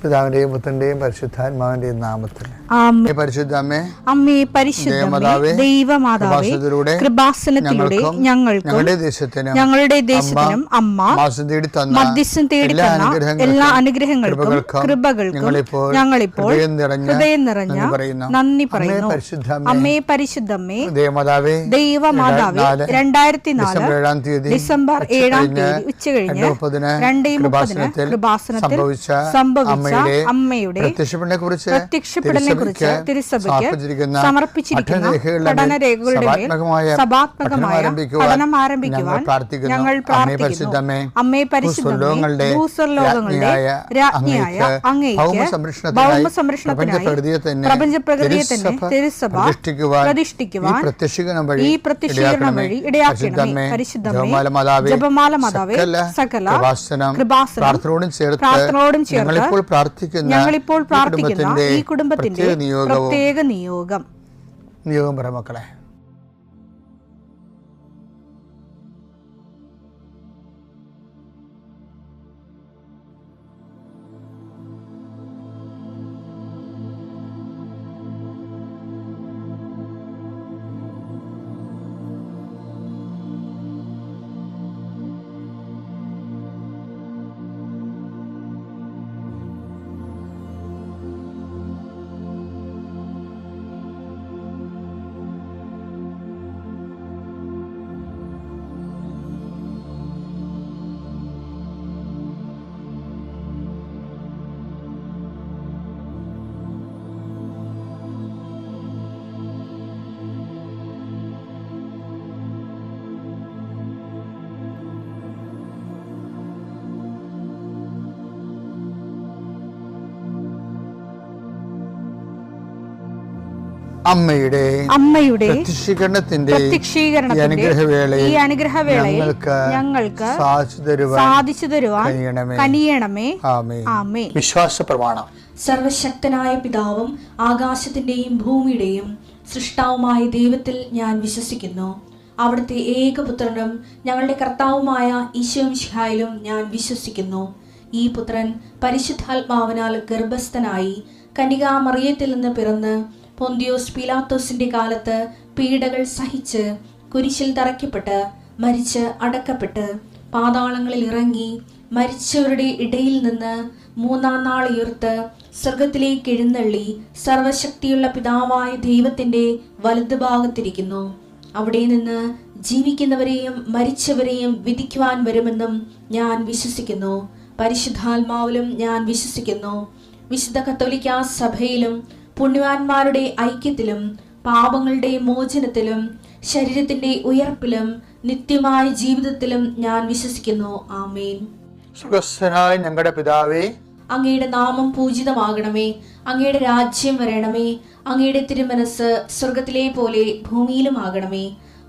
പിതാവിന്റെയും പുത്രന്റെയും പരിശുദ്ധാത്മാവിന്റെയും നാമത്തിൽ പരിശുദ്ധ അമ്മേ, പരിശുദ്ധ ദൈവമാതാവേ, കൃപാസനത്തിലൂടെ ഞങ്ങൾക്കും ഞങ്ങളുടെ ദേശത്തിനും അമ്മ മധ്യസ്ഥം തേടി തന്ന എല്ലാ അനുഗ്രഹങ്ങൾക്കും കൃപകൾക്കും ഞങ്ങളിപ്പോൾ ഹൃദയം നിറഞ്ഞ നന്ദി പറയുന്നു. അമ്മേ, പരിശുദ്ധമ്മേ, ദൈവമാതാവേ, 2004 ഡിസംബർ 7 ഉച്ചകഴിഞ്ഞ് 2:30 കൃപാസനത്തിൽ സംഭവിച്ച അമ്മയുടെ പ്രത്യക്ഷപ്പെടലിനെ കുറിച്ച് തിരുസഭയ്ക്ക് സമർപ്പിച്ചിരിക്കുന്ന പഠനരേഖകളുടെ മേൽ സഭാത്മകമായ പഠനം ആരംഭിക്കുവാൻ ഞങ്ങൾ പ്രാർത്ഥിക്കുന്നു. അമ്മേ, പരിശുദ്ധമേ, ഭൂസ്വർലോകങ്ങളുടെ രാജ്ഞിയായ അങ്ങേയ്ക്ക് ഭൗമസംരക്ഷണത്തിനായി പ്രപഞ്ചപ്രകൃതിയെ തന്നെ തിരുസഭ പ്രതിഷ്ഠിക്കുവാൻ ഈ പ്രത്യക്ഷീകരണം വഴി ഇടയാക്കണമേ. പരിശുദ്ധമേ, ജപമാല മാതാവേ, സകല കൃപാസനം പ്രാർത്ഥനയോടും ചേർത്ത് ഞങ്ങളിപ്പോൾ പ്രാർത്ഥിക്കുന്ന ഈ കുടുംബത്തിന്റെ പ്രത്യേക നിയോഗം പറ മക്കളെ. അമ്മയുടെ പ്രത്യക്ഷീകരണത്തിന്റെ ഈ അനുഗ്രഹവേളയിൽ ഞങ്ങൾക്ക് സാധിച്ചു തരുവാൻ കനിയണമേ. ആമേൻ. വിശ്വാസ പ്രമാണം. സർവശക്തനായ പിതാവും ആകാശത്തിന്റെയും ഭൂമിയുടെയും സൃഷ്ടാവുമായ ദൈവത്തിൽ ഞാൻ വിശ്വസിക്കുന്നു. അവിടുത്തെ ഏകപുത്രനും ഞങ്ങളുടെ കർത്താവുമായ ഈശോ മിശിഹായിലും ഞാൻ വിശ്വസിക്കുന്നു. ഈ പുത്രൻ പരിശുദ്ധാത്മാവിനാൽ ഗർഭസ്ഥനായി കന്യകാമറിയത്തിൽ നിന്ന് പിറന്ന് പൊന്തിയോസ് പീലാത്തോസിന്റെ കാലത്ത് പീഡകൾ സഹിച്ച് കുരിശിൽ തറയ്ക്കപ്പെട്ട് മരിച്ച് അടക്കപ്പെട്ട് പാതാളങ്ങളിൽ ഇറങ്ങി മരിച്ചവരുടെ ഇടയിൽ നിന്ന് 3-ാം നാൾ ഉയർത്ത് സ്വർഗത്തിലേക്ക് എഴുന്നള്ളി സർവശക്തിയുള്ള പിതാവായ ദൈവത്തിന്റെ വലതുഭാഗത്തിരിക്കുന്നു. അവിടെ നിന്ന് ജീവിക്കുന്നവരെയും മരിച്ചവരെയും വിധിക്കുവാൻ വരുമെന്നും ഞാൻ വിശ്വസിക്കുന്നു. പരിശുദ്ധാത്മാവിലും ഞാൻ വിശ്വസിക്കുന്നു. വിശുദ്ധ കത്തോലിക്കാ സഭയിലും പുണ്യവാന്മാരുടെ ഐക്യത്തിലും പാപങ്ങളുടെ മോചനത്തിലും ശരീരത്തിന്റെ ഉയർപ്പിലും നിത്യമായ ജീവിതത്തിലും ഞാൻ വിശ്വസിക്കുന്നു. ആമേൻ. സുഖസ്ഥനായ ഞങ്ങളുടെ പിതാവേ, അങ്ങയുടെ നാമം പൂജിതമാകണമേ. അങ്ങയുടെ രാജ്യം വരണമേ. അങ്ങയുടെ തിരുമനസ് സ്വർഗത്തിലെ പോലെ ഭൂമിയിലും ആകണമേ.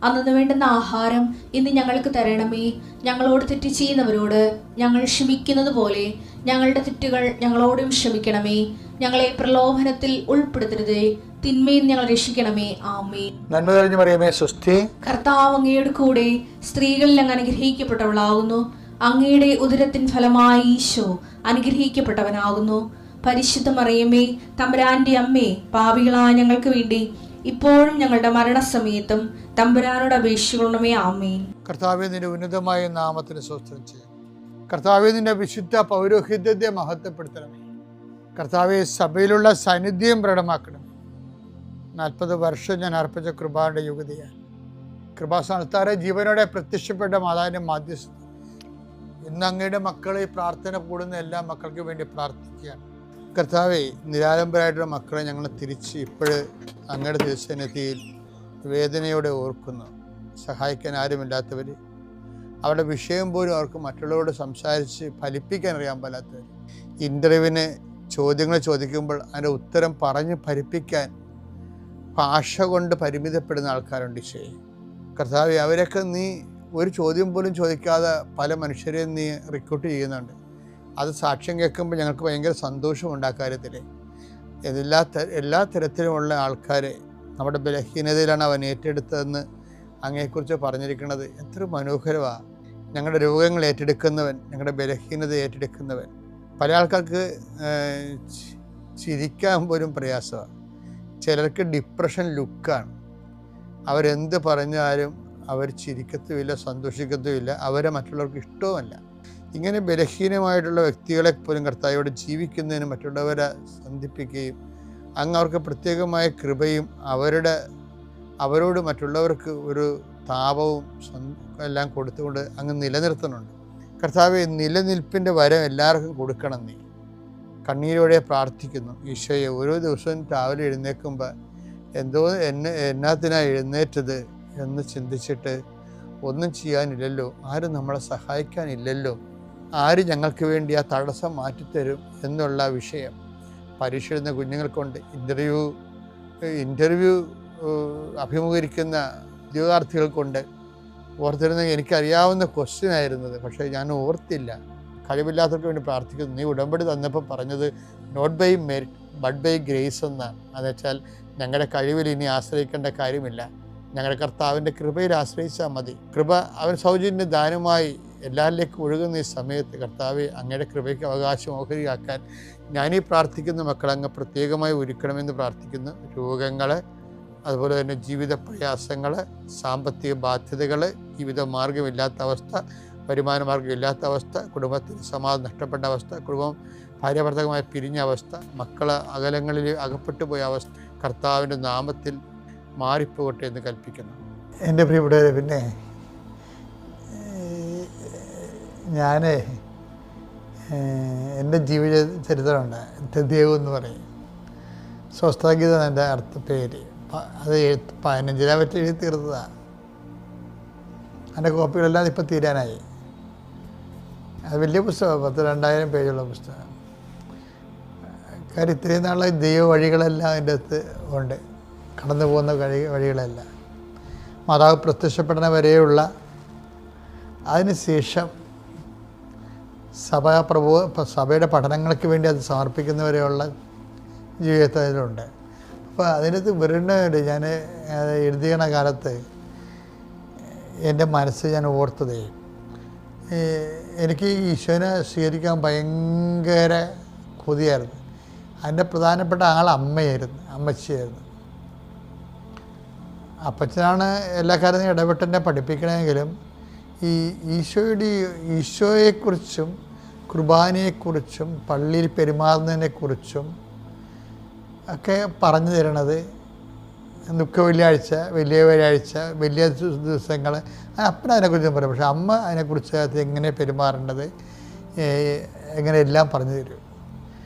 അന്നു വേണ്ടുന്ന ആഹാരം ഇന്ന് ഞങ്ങൾക്ക് തരണമേ. ഞങ്ങളോട് തെറ്റ് ചെയ്യുന്നവരോട് ഞങ്ങൾ ക്ഷമിക്കുന്നത് പോലെ ഞങ്ങളുടെ തെറ്റുകൾ ഞങ്ങളോടും ക്ഷമിക്കണമേ. ഞങ്ങളെ പ്രലോഭനത്തിൽ ഉൾപ്പെടുത്തരുതേ, തിന്മയിൽ ഞങ്ങൾ രക്ഷിക്കണമേ. ആമേൻ. നന്മ നിറഞ്ഞ മറിയമേ, സ്വസ്തി. കർത്താവ് അങ്ങയുടെ കൂടെ സ്ത്രീകളിൽ അങ്ങ് അനുഗ്രഹിക്കപ്പെട്ടവളാകുന്നു. അങ്ങയുടെ ഉദരത്തിൻ ഫലമായി ഈശോ അനുഗ്രഹിക്കപ്പെട്ടവനാകുന്നു. പരിശുദ്ധ മറിയമേ, തമ്പുരാന്റെ അമ്മേ, പാപികളായ ഞങ്ങൾക്ക് വേണ്ടി ഇപ്പോഴും ഞങ്ങളുടെ മരണസമയത്തും തമ്പുരാനോട് അപേക്ഷിക്കണമേ. ആമേൻ. കർത്താവേ, നിന്റെ ഉന്നതമായ നാമത്തിന് സ്തോത്രം ചെയ്യും. കർത്താവേ, നിന്റെ വിശുദ്ധ പൗരോഹിത്യത്തെ മഹത്വപ്പെടുത്തണമേ. കർത്താവെ, സഭയിലുള്ള സാന്നിധ്യം പ്രകടമാക്കണം. 40 വർഷം ഞാൻ അർപ്പിച്ച കൃപാന്റെ യുഗതിയാണ്. കൃപാസ്ഥാനത്താറെ ജീവനോടെ പ്രത്യക്ഷപ്പെട്ട മാതാവിന്റെ മാധ്യസ്ഥം ഇന്ന് അങ്ങയുടെ മക്കളെ പ്രാർത്ഥന കൂടുന്ന എല്ലാ മക്കൾക്ക് വേണ്ടി പ്രാർത്ഥിക്കുകയാണ്. കർത്താവെ, നിരാലംബരായിട്ടുള്ള മക്കളെ ഞങ്ങൾ തിരിച്ച് ഇപ്പോഴ് അങ്ങയുടെ തിരുസന്നിധിയിൽ വേദനയോടെ ഓർക്കുന്നു. സഹായിക്കാൻ ആരുമില്ലാത്തവർ, അവരുടെ വിഷയം പോലും അവർക്ക് മറ്റുള്ളവരോട് സംസാരിച്ച് ഫലിപ്പിക്കാൻ അറിയാൻ പാടാത്തവർ, ഇൻ്റർവ്യൂവിന് ചോദ്യങ്ങൾ ചോദിക്കുമ്പോൾ അതിൻ്റെ ഉത്തരം പറഞ്ഞ് ഫലിപ്പിക്കാൻ ഭാഷ കൊണ്ട് പരിമിതപ്പെടുന്ന ആൾക്കാരുണ്ട്. ഈശോയെ, കർത്താവെ, അവരൊക്കെ നീ ഒരു ചോദ്യം പോലും ചോദിക്കാതെ പല മനുഷ്യരെയും നീ റിക്രൂട്ട് ചെയ്യുന്നുണ്ട്. അത് സാക്ഷ്യം കേൾക്കുമ്പോൾ ഞങ്ങൾക്ക് ഭയങ്കര സന്തോഷമുണ്ട്. ആ കാര്യത്തിൽ എല്ലാ തരത്തിലുമുള്ള ആൾക്കാരെ നമ്മുടെ ബലഹീനതയിലാണ് അവൻ ഏറ്റെടുത്തതെന്ന് അങ്ങയെക്കുറിച്ച് പറഞ്ഞിരിക്കുന്നത്. എത്ര മനോഹരമാണ്. ഞങ്ങളുടെ രോഗങ്ങൾ ഏറ്റെടുക്കുന്നവൻ, ഞങ്ങളുടെ ബലഹീനത ഏറ്റെടുക്കുന്നവൻ, പല ആൾക്കാർക്ക് ചിരിക്കാൻ പോലും പ്രയാസമാണ്. ചിലർക്ക് ഡിപ്രഷൻ ലുക്കാണ്. അവരെന്ത് പറഞ്ഞാലും അവർ ചിരിക്കത്തുമില്ല, സന്തോഷിക്കത്തുമില്ല, അവരെ മറ്റുള്ളവർക്ക് ഇഷ്ടവുമല്ല. ഇങ്ങനെ ബലഹീനമായിട്ടുള്ള വ്യക്തികളെ പോലും കർത്താവോട് ജീവിക്കുന്നതിന് മറ്റുള്ളവരെ സന്ധിപ്പിക്കുകയും അങ്ങ് അവർക്ക് പ്രത്യേകമായ കൃപയും അവരോട് മറ്റുള്ളവർക്ക് ഒരു താപവും എല്ലാം കൊടുത്തുകൊണ്ട് അങ്ങ് നിലനിർത്തുന്നുണ്ട്. കർത്താവെ, നിലനിൽപ്പിൻ്റെ വരം എല്ലാവർക്കും കൊടുക്കണം. നീ കണ്ണീരോടെ പ്രാർത്ഥിക്കുന്നു. ഈശോയെ, ഓരോ ദിവസവും രാവിലെ എഴുന്നേൽക്കുമ്പോൾ എന്നാത്തിനാണ് എഴുന്നേറ്റത് എന്ന് ചിന്തിച്ചിട്ട് ഒന്നും ചെയ്യാനില്ലല്ലോ, ആരും നമ്മളെ സഹായിക്കാനില്ലല്ലോ, ആര് ഞങ്ങൾക്ക് വേണ്ടി ആ തടസ്സം മാറ്റിത്തരും എന്നുള്ള വിഷയം പരീക്ഷ എഴുതുന്ന കുഞ്ഞുങ്ങൾക്കുണ്ട്. ഇൻ്റർവ്യൂ അഭിമുഖീകരിക്കുന്ന ഉദ്യോഗാർത്ഥികൾക്കുണ്ട്. ഓർത്തിരുന്ന എനിക്കറിയാവുന്ന ക്വസ്റ്റ്യൻ ആയിരുന്നത്, പക്ഷേ ഞാൻ ഓർത്തില്ല. കഴിവില്ലാത്തവർക്ക് വേണ്ടി പ്രാർത്ഥിക്കുന്നു. നീ ഉടമ്പടി തന്നപ്പോൾ പറഞ്ഞത് not by merit but by grace എന്നാണ്. എന്നുവെച്ചാൽ ഞങ്ങളുടെ കഴിവിൽ ഇനി ആശ്രയിക്കേണ്ട കാര്യമില്ല, ഞങ്ങളുടെ കർത്താവിൻ്റെ കൃപയിൽ ആശ്രയിച്ചാൽ മതി. കൃപ അവൻ സൗജന്യ ദാനമായി എല്ലാവരിലേക്കും ഒഴുകുന്ന ഈ സമയത്ത് കർത്താവെ, അങ്ങയുടെ കൃപയ്ക്ക് അവകാശം ഓഹരിയാക്കാൻ ഞാനീ പ്രാർത്ഥിക്കുന്ന മക്കളങ്ങ് പ്രത്യേകമായി ഒരുക്കണമെന്ന് പ്രാർത്ഥിക്കുന്നു. രോഗങ്ങൾ, അതുപോലെ തന്നെ ജീവിത പ്രയാസങ്ങൾ, സാമ്പത്തിക ബാധ്യതകൾ, ജീവിത മാർഗമില്ലാത്ത അവസ്ഥ, വരുമാന മാർഗമില്ലാത്ത അവസ്ഥ, കുടുംബത്തിന് സമാധാനം നഷ്ടപ്പെട്ട അവസ്ഥ, കുടുംബം ഭാര്യാഭർത്തകമായി പിരിഞ്ഞ അവസ്ഥ, മക്കൾ അകലങ്ങളിൽ അകപ്പെട്ടു പോയ അവസ്ഥ കർത്താവിൻ്റെ നാമത്തിൽ മാറിപ്പോകട്ടെ എന്ന് കൽപ്പിക്കുന്നു. എൻ്റെ പ്രിയപ്പെട്ടവരെ, പിന്നെ ഞാൻ എൻ്റെ ജീവിത ചരിത്രമുണ്ട്. തെദ്യവ് എന്ന് പറയും. സ്വസ്ഥഗീതം എൻ്റെ പേര്. അത് 15 പറ്റി എഴുതി തീർത്തതാണ്. അതിൻ്റെ കോപ്പികളെല്ലാം ഇപ്പം തീരാനായി. അത് വലിയ പുസ്തകമാണ്, 2000 പേജുള്ള പുസ്തകം. കാര്യം ഇത്രയും നാളെ ദൈവ വഴികളെല്ലാം അതിൻ്റെ അകത്ത് ഉണ്ട്, കടന്നു പോകുന്ന വഴികളെല്ലാം. മാതാവ് പ്രത്യക്ഷപ്പെടുന്ന വരെയുള്ള, അതിനുശേഷം സഭയുടെ പഠനങ്ങൾക്ക് വേണ്ടി അത് സമർപ്പിക്കുന്നവരെയുള്ള ജീവിതത്തിലുണ്ട്. അപ്പോൾ അതിനകത്ത് വെറുതെ ഞാൻ എഴുതിയണ കാലത്ത് എൻ്റെ മനസ്സ് ഞാൻ ഓർത്തതേ, എനിക്ക് ഈശോനെ സ്വീകരിക്കാൻ ഭയങ്കര കൊതിയായിരുന്നു. അതിൻ്റെ പ്രധാനപ്പെട്ട ആൾ അമ്മച്ചിയായിരുന്നു. അപ്പച്ചനാണ് എല്ലാ കാര്യത്തിനും ഇടപെട്ടെന്നെ പഠിപ്പിക്കണമെങ്കിലും ഈ ഈശോയെക്കുറിച്ചും കുർബാനയെക്കുറിച്ചും പള്ളിയിൽ പെരുമാറുന്നതിനെക്കുറിച്ചും ഒക്കെ പറഞ്ഞു തരണത് ദുഃഖ വെള്ളിയാഴ്ച, വലിയ വ്യാഴാഴ്ച, വലിയ ദിവസങ്ങൾ അപ്പന അതിനെക്കുറിച്ച് പറയും. പക്ഷെ അമ്മ അതിനെക്കുറിച്ച് അത് എങ്ങനെ പെരുമാറേണ്ടത്, എങ്ങനെ എല്ലാം പറഞ്ഞു തരും.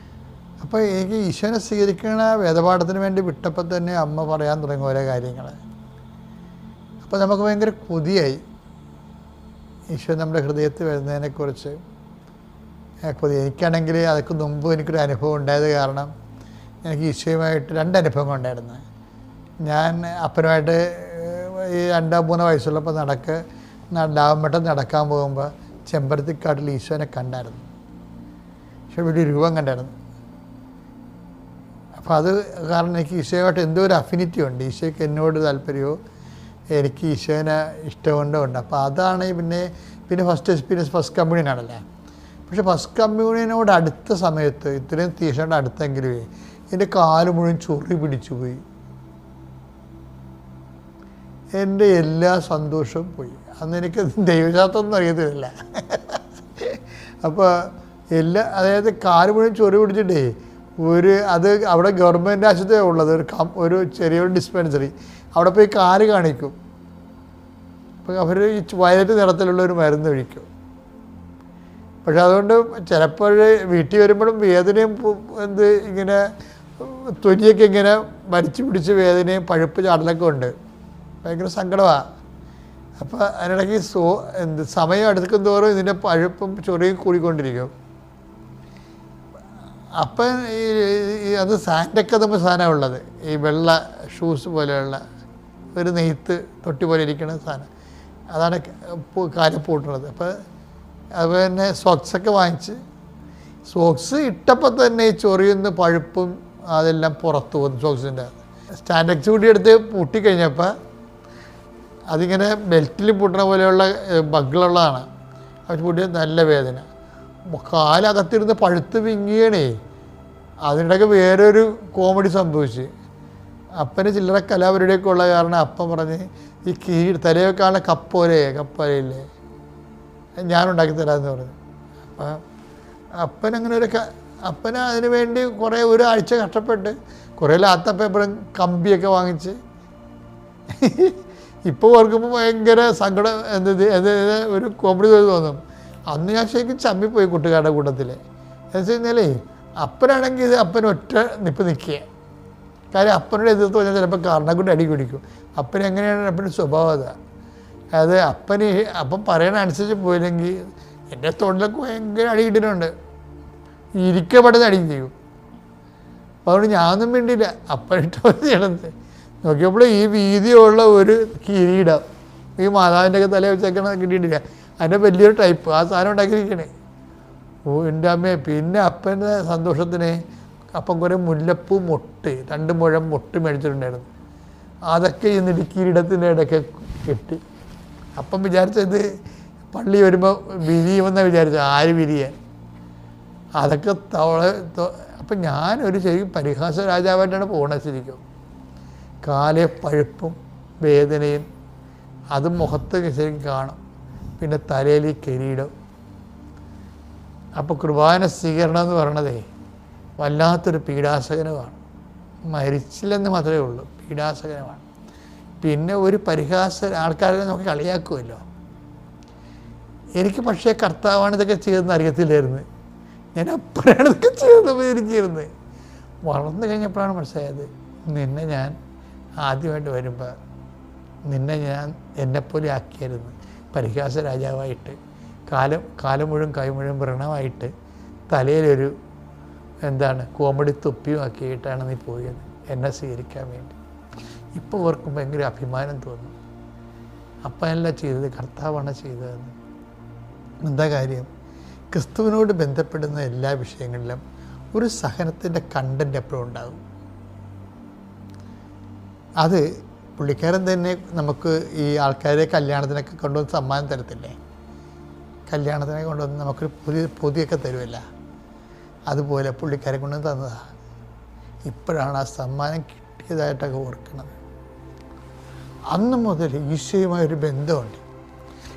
അപ്പോൾ എനിക്ക് ഈശോനെ സ്വീകരിക്കണ വേദപാഠത്തിന് വേണ്ടി വിട്ടപ്പോൾ തന്നെ അമ്മ പറയാൻ തുടങ്ങി ഓരോ കാര്യങ്ങൾ. അപ്പോൾ നമുക്ക് ഭയങ്കര കൊതിയായി ഈശോ നമ്മുടെ ഹൃദയത്തിൽ വരുന്നതിനെക്കുറിച്ച് കൊതി. എനിക്കാണെങ്കിൽ അതൊക്കെ മുമ്പ് എനിക്കൊരു അനുഭവം ഉണ്ടായത് കാരണം എനിക്ക് ഈശോയുമായിട്ട് 2 അനുഭവങ്ങൾ ഉണ്ടായിരുന്നു. ഞാൻ അപ്പനുമായിട്ട് ഈ 2-3 വയസ്സുള്ളപ്പോൾ ലാവമ്പട്ടം നടക്കാൻ പോകുമ്പോൾ ചെമ്പരത്തിക്കാട്ടിൽ ഈശോനെ കണ്ടായിരുന്നു. പക്ഷെ വലിയ രൂപം കണ്ടായിരുന്നു. അപ്പോൾ അത് കാരണം എനിക്ക് ഈശോയുമായിട്ട് എന്തോ ഒരു അഫിനിറ്റി ഉണ്ട്. ഈശോയ്ക്ക് എന്നോട് താല്പര്യമോ എനിക്ക് ഈശോനെ ഇഷ്ടമുണ്ടോ ഉണ്ട്. അപ്പോൾ അതാണ് പിന്നെ ഫസ്റ്റ് എക്സ്പീരിയൻസ് ഫസ്റ്റ് കമ്മ്യൂണിയനാണല്ലേ. പക്ഷെ ഫസ്റ്റ് കമ്മ്യൂണിയനോട് അടുത്ത സമയത്ത്, ഇത്രയും തീക്ഷണ അടുത്തെങ്കിലുമേ, എൻ്റെ കാല് മുഴുവൻ ചൊറി പിടിച്ചു പോയി. എൻ്റെ എല്ലാ സന്തോഷവും പോയി. അന്ന് എനിക്ക് ദൈവശാസ്ത്രമൊന്നും അറിയത്തില്ല. അപ്പോൾ അതായത് കാല് മുഴുവൻ ചൊറി പിടിച്ചിട്ടേ അത് അവിടെ ഗവൺമെൻറ് ആശുപത്രിയാണ് ഉള്ളത്, ഒരു ചെറിയൊരു ഡിസ്പെൻസറി. അവിടെ പോയി കാല് കാണിക്കും. അപ്പോൾ അവർ ഈ വയലറ്റ് നിറത്തിലുള്ളൊരു മരുന്ന് ഒഴിക്കും. പക്ഷെ അതുകൊണ്ട് ചിലപ്പോൾ വീട്ടിൽ വരുമ്പോഴും വേദനയും ഇങ്ങനെ തൊലിയൊക്കെ ഇങ്ങനെ മരിച്ചു പിടിച്ച് വേദനയും പഴുപ്പ് ചാടലൊക്കെ ഉണ്ട്. ഭയങ്കര സങ്കടമാണ്. അപ്പോൾ അതിനിടയ്ക്ക് സമയം അടുക്കും തോറും ഇതിൻ്റെ പഴുപ്പും ചൊറിയും കൂടിക്കൊണ്ടിരിക്കും. അപ്പം അത് സാൻഡൊക്കെ നമ്മൾ സാധനമാണ് ഉള്ളത്, ഈ വെള്ള ഷൂസ് പോലെയുള്ള ഒരു നെയ്ത്ത് തൊട്ടി പോലെ ഇരിക്കുന്ന സാധനം, അതാണ് കാലം പൂട്ടുന്നത്. അപ്പോൾ അതുപോലെ തന്നെ സോക്സൊക്കെ വാങ്ങിച്ച് സോക്സ് ഇട്ടപ്പോൾ തന്നെ ഈ ചൊറിയുന്ന പഴുപ്പും അതെല്ലാം പുറത്തു പോകുന്നു. സോക്സിൻ്റെ സ്റ്റാൻഡക്സ് കൂടി എടുത്ത് പൂട്ടിക്കഴിഞ്ഞപ്പോൾ അതിങ്ങനെ ബെൽറ്റിൽ പൂട്ടണ പോലെയുള്ള ബഗ്ഗുള്ളതാണ്. അത് പൂട്ടിയ നല്ല വേദന. കാലകത്തിരുന്ന് പഴുത്ത് വിങ്ങിയണേ. അതിനിടയ്ക്ക് വേറൊരു കോമഡി സംഭവിച്ച്. അപ്പന് ചില്ലറ കലാപരിപാടിയൊക്കെ ഉള്ള കാരണം അപ്പം പറഞ്ഞ് ഈ തലയൊക്കെയുള്ള കപ്പോലയില്ലേ ഞാനുണ്ടാക്കി തരാമെന്ന് പറഞ്ഞു. അപ്പം അപ്പനങ്ങനെ അപ്പന് അതിന് വേണ്ടി കുറേ ഒരാഴ്ച കഷ്ടപ്പെട്ട് കുറേ ലാത്ത പേപ്പറും കമ്പിയൊക്കെ വാങ്ങിച്ച് ഇപ്പോൾ ഓർക്കുമ്പോൾ ഭയങ്കര സങ്കടം ഒരു കോമഡി തോന്നും. അന്ന് ഞാൻ ശരിക്കും ചമ്മിപ്പോയി കൂട്ടുകാരുടെ കൂട്ടത്തിൽ. എന്ന് വെച്ച് കഴിഞ്ഞാൽ അപ്പനാണെങ്കിൽ ഇത് അപ്പൻ ഒറ്റ നിൽക്കുക. കാര്യം അപ്പനോട് എതിർത്ത് പറഞ്ഞാൽ ചിലപ്പോൾ കാരണം കൊണ്ട് അടി കുടിക്കും. അപ്പൻ എങ്ങനെയാണ് അപ്പൻ്റെ സ്വഭാവം അതായത് അപ്പം പറയണ അനുസരിച്ച് പോയില്ലെങ്കിൽ എൻ്റെ തൊഴിലൊക്കെ ഭയങ്കര അടി കിട്ടിയിട്ടുണ്ട്. ഇരിക്കപ്പെടുന്ന അടി ചെയ്യും. അപ്പോൾ അതുകൊണ്ട് ഞാനൊന്നും വേണ്ടിയില്ല, അപ്പനിട്ട് ചെയ്യണത്. നോക്കിയപ്പോൾ ഈ വീതിയുള്ള ഒരു കിരീടം ഈ മാതാവിൻ്റെ ഒക്കെ തല വെച്ചേക്കണ കിട്ടിയിട്ടില്ല. അതിൻ്റെ വലിയൊരു ടൈപ്പ് ആ സാധനം ഉണ്ടാക്കിയിരിക്കണേ. ഓ എൻ്റെ അമ്മയെ. പിന്നെ അപ്പൻ്റെ സന്തോഷത്തിന് അപ്പം കുറേ മുല്ലപ്പൂ മൊട്ട് 2 മുഴം മൊട്ട് മേടിച്ചിട്ടുണ്ടായിരുന്നു. അതൊക്കെ ഈ കിരീടത്തിൻ്റെ ഇടയ്ക്ക് കെട്ടി. അപ്പം വിചാരിച്ചത് പള്ളി വരുമ്പോൾ വിരിയുമെന്നാണ് വിചാരിച്ചത്. ആര് വിരിയാൻ? അതൊക്കെ അപ്പം ഞാനൊരു ശരിക്കും പരിഹാസ രാജാവായിട്ടാണ് പോകണത്. ശരിക്കും കാലെ പഴുപ്പും വേദനയും അതും മുഖത്ത് ശരിക്കും കാണും. പിന്നെ തലയിൽ ഈ കിരീടം. അപ്പോൾ കുർബാന സ്വീകരണം എന്ന് പറയണതേ വല്ലാത്തൊരു പീഡാസകനമാണ്. മരിച്ചില്ലെന്ന് മാത്രമേ ഉള്ളൂ, പീഡാസകനമാണ്. പിന്നെ ഒരു ആൾക്കാരെ നമുക്ക് കളിയാക്കുമല്ലോ. എനിക്ക് പക്ഷേ കർത്താവാണ് ഇതൊക്കെ ചെയ്തതെന്ന് അറിയത്തില്ലായിരുന്നു. ഞാൻ അപ്പോഴാണ് ഇതൊക്കെ ചെയ്തത് എനിക്കിരുന്നത്. വളർന്നു കഴിഞ്ഞപ്പോഴാണ് മനസ്സിലായത്, നിന്നെ ഞാൻ ആദ്യമായിട്ട് വരുമ്പോൾ നിന്നെ ഞാൻ എന്നെപ്പോലെ ആക്കിയായിരുന്നു. പരിഹാസ രാജാവായിട്ട് കാലം മുഴുവൻ കൈ മുഴുവൻ വ്രണമായിട്ട് തലയിലൊരു കോമഡി തൊപ്പിയും ആക്കിയിട്ടാണ് നീ പോയത് എന്നെ സ്വീകരിക്കാൻ വേണ്ടി. ഇപ്പോൾ ഓർക്കുമ്പോൾ ഭയങ്കര അഭിമാനം തോന്നും. അപ്പനല്ല ചെയ്തത്, കർത്താവാണ് ചെയ്തതെന്ന്. എന്താ കാര്യം? ക്രിസ്തുവിനോട് ബന്ധപ്പെടുന്ന എല്ലാ വിഷയങ്ങളിലും ഒരു സഹനത്തിൻ്റെ കണ്ടൻറ്റ് എപ്പോഴും ഉണ്ടാകും. അത് പുള്ളിക്കാരൻ തന്നെ നമുക്ക് ഈ ആൾക്കാരെ കല്യാണത്തിനൊക്കെ കൊണ്ടുവന്ന് സമ്മാനം തരത്തില്ലേ? കല്യാണത്തിനൊക്കെ കൊണ്ടുവന്ന് നമുക്കൊരു പൊതിയൊക്കെ തരുമല്ല, അതുപോലെ പുള്ളിക്കാരെ കൊണ്ടുവന്ന് തന്നതാണ്. ഇപ്പോഴാണ് ആ സമ്മാനം കിട്ടിയതായിട്ടൊക്കെ ഓർക്കുന്നത്. അന്ന് മുതൽ ഈശോയുമായൊരു ബന്ധമുണ്ട്.